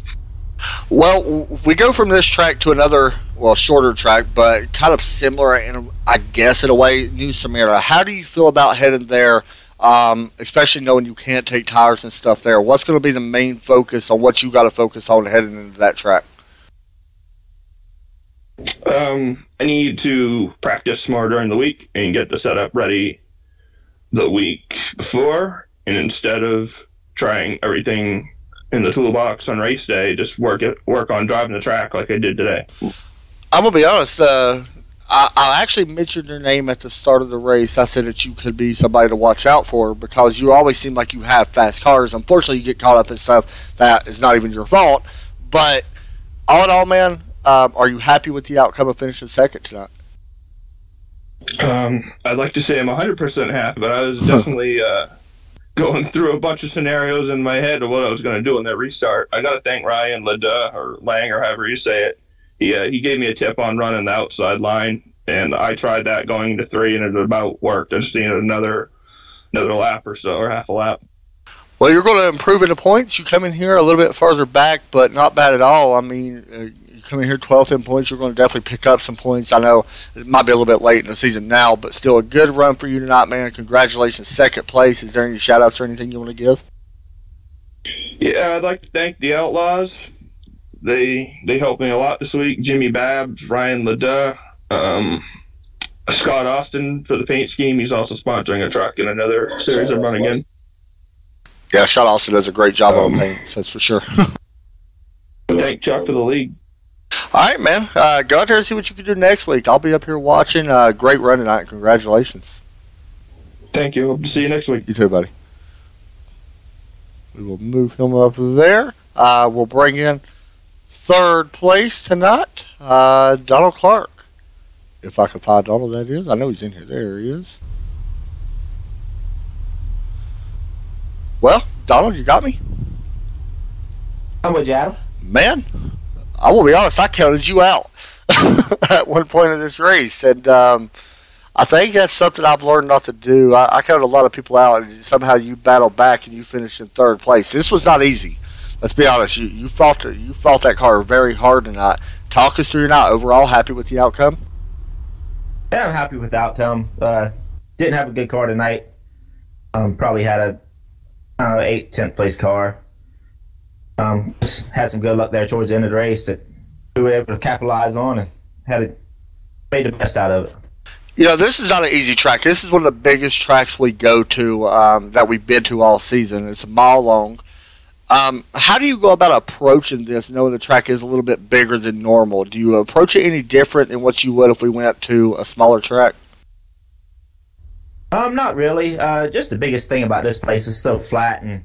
Well, we go from this track to another, shorter track, but kind of similar, in a way, New Smyrna. How do you feel about heading there, especially knowing you can't take tires and stuff there? What's going to be the main focus on what you got to focus on heading into that track? I need to practice more during the week and get the setup ready the week before, and instead of trying everything in the toolbox on race day, just work on driving the track like I did today. I'm gonna be honest. I actually mentioned your name at the start of the race. I said that you could be somebody to watch out for because you always seem like you have fast cars. Unfortunately, you get caught up in stuff that is not even your fault. But all in all, man, are you happy with the outcome of finishing second tonight? I'd like to say I'm 100% happy, but I was definitely going through a bunch of scenarios in my head of what I was going to do in that restart. I got to thank Ryan Leda, or Lang, or however you say it. He gave me a tip on running the outside line, and I tried that going into 3, and it about worked. I just needed another lap or so, or half a lap. Well, you're going to improve in the points. You come in here a little bit further back, but not bad at all. I mean, you come in here 12th in points, you're going to definitely pick up some points. I know it might be a little bit late in the season now, but still a good run for you tonight, man. Congratulations, second place. Is there any shout-outs or anything you want to give? Yeah, I'd like to thank the Outlaws. They helped me a lot this week. Jimmy Babs, Ryan Leda, Scott Austin for the paint scheme. He's also sponsoring a truck in another series I'm running in. Yeah, Scott Austin does a great job on paints, that's for sure. Thank Chuck for the league. All right, man. Go out there and see what you can do next week. I'll be up here watching. Great run tonight. Congratulations. Thank you. Hope to see you next week. You too, buddy. We will move him up there. We'll bring in third place tonight, Donald Clark. If I can find Donald, that is. I know he's in here. There he is. Well, Donald, you got me? I'm with you, Adam. Man, I will be honest, I counted you out at one point in this race. And I think that's something I've learned not to do. I counted a lot of people out, and somehow you battled back and you finished in third place. This was not easy. Let's be honest. You fought that car very hard tonight. Talk us through your night. Overall, happy with the outcome? Yeah, I'm happy with the outcome. Didn't have a good car tonight. Probably had a 8th, 10th place car. Just had some good luck there towards the end of the race that we were able to capitalize on and made the best out of it. You know, this is not an easy track. This is one of the biggest tracks we go to that we've been to all season. It's a mile long. How do you go about approaching this, knowing the track is a little bit bigger than normal? Do you approach it any different than what you would if we went to a smaller track? Not really. Just the biggest thing about this place is so flat and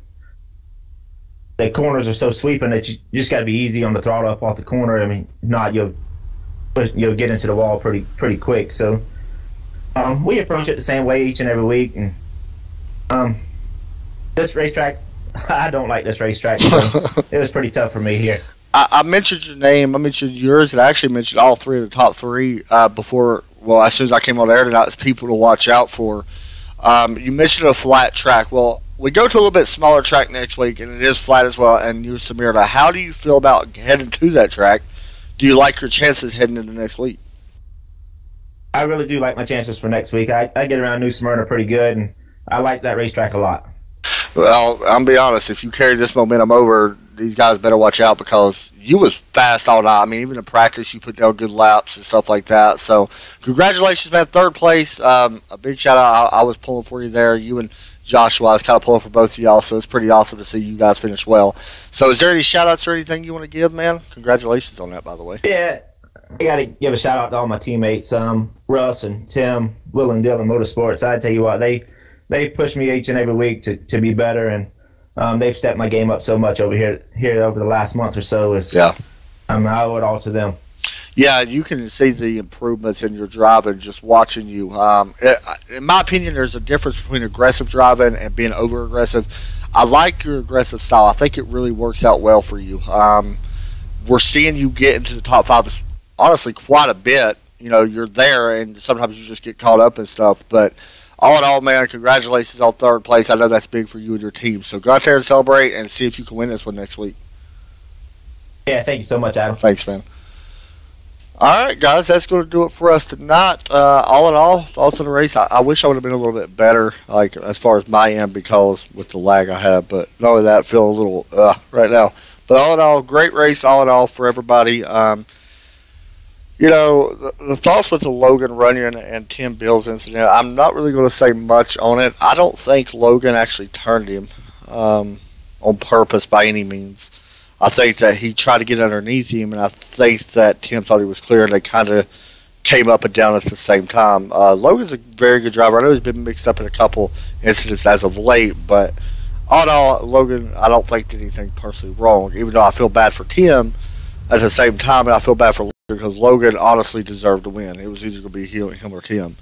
the corners are so sweeping that you just got to be easy on the throttle up off the corner. I mean, not you'll get into the wall pretty quick. So we approach it the same way each and every week. And this racetrack, I don't like this racetrack. So it was pretty tough for me here. I mentioned your name, I mentioned yours, and I actually mentioned all three of the top three before. Well, as soon as I came on air tonight, as people to watch out for. You mentioned a flat track. Well, we go to a little bit smaller track next week, and it is flat as well. And you, Samira, how do you feel about heading to that track? Do you like your chances heading into next week? I really do like my chances for next week. I get around New Smyrna pretty good, and I like that racetrack a lot. Well, I'm be honest. If you carry this momentum over, these guys better watch out because you was fast all night. I mean, even in practice, you put down good laps and stuff like that. So, congratulations, man. Third place. A big shout out. I was pulling for you there. You and Joshua, I was kind of pulling for both of y'all. So, it's pretty awesome to see you guys finish well. So, is there any shout outs or anything you want to give, man? Congratulations on that, by the way. Yeah, I got to give a shout out to all my teammates, Russ and Tim, Will and Dylan Motorsports. I tell you what, they push me each and every week to be better, and they've stepped my game up so much over here over the last month or so. Yeah, I owe it all to them. Yeah, you can see the improvements in your driving just watching you. In my opinion, there's a difference between aggressive driving and being over aggressive. I like your aggressive style. I think it really works out well for you. We're seeing you get into the top five, honestly, quite a bit. You know, you're there, and sometimes you just get caught up and stuff, but all in all, man, congratulations on third place. I know that's big for you and your team. So go out there and celebrate and see if you can win this one next week. Yeah, thank you so much, Adam. Thanks, man. All right, guys, that's going to do it for us tonight. All in all, thoughts on the race. I wish I would have been a little bit better, like as far as my end, because with the lag I had. But not only that, feeling a little right now. But all in all, great race. All in all, for everybody. You know, the thoughts with the Logan Runyon and Tim Bills incident, I'm not really going to say much on it. I don't think Logan actually turned him on purpose by any means. I think that he tried to get underneath him, and I think that Tim thought he was clear, and they kind of came up and down at the same time. Logan's a very good driver. I know he's been mixed up in a couple incidents as of late, but all in all, Logan, I don't think did anything personally wrong, even though I feel bad for Tim at the same time, and I feel bad for Logan because Logan honestly deserved to win. It was either going to be him or Tim.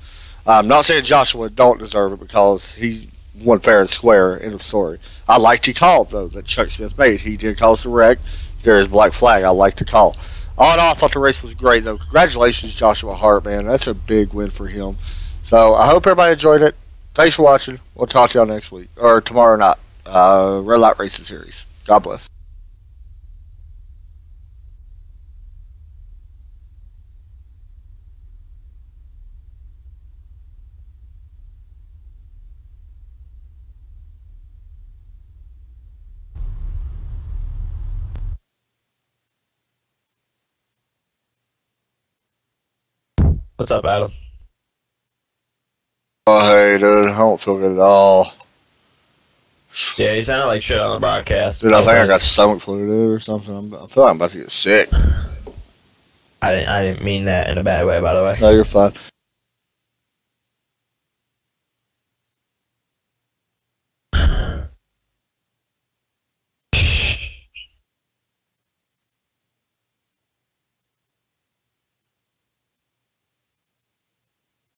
I'm not saying Joshua don't deserve it because he won fair and square, end of story. I liked the call, though, that Chuck Smith made. He did cause the wreck. There is black flag. I liked the call. All in all, I thought the race was great, though. Congratulations, Joshua Hart, man. That's a big win for him. So I hope everybody enjoyed it. Thanks for watching. We'll talk to y'all next week, or tomorrow night. Red Light Racing Series. God bless. What's up, Adam? Oh, hey, dude. I don't feel good at all. Yeah, you sounded like shit on the broadcast. Dude, I think I got stomach flu, dude, or something. I feel like I'm about to get sick. I didn't mean that in a bad way, by the way. No, you're fine.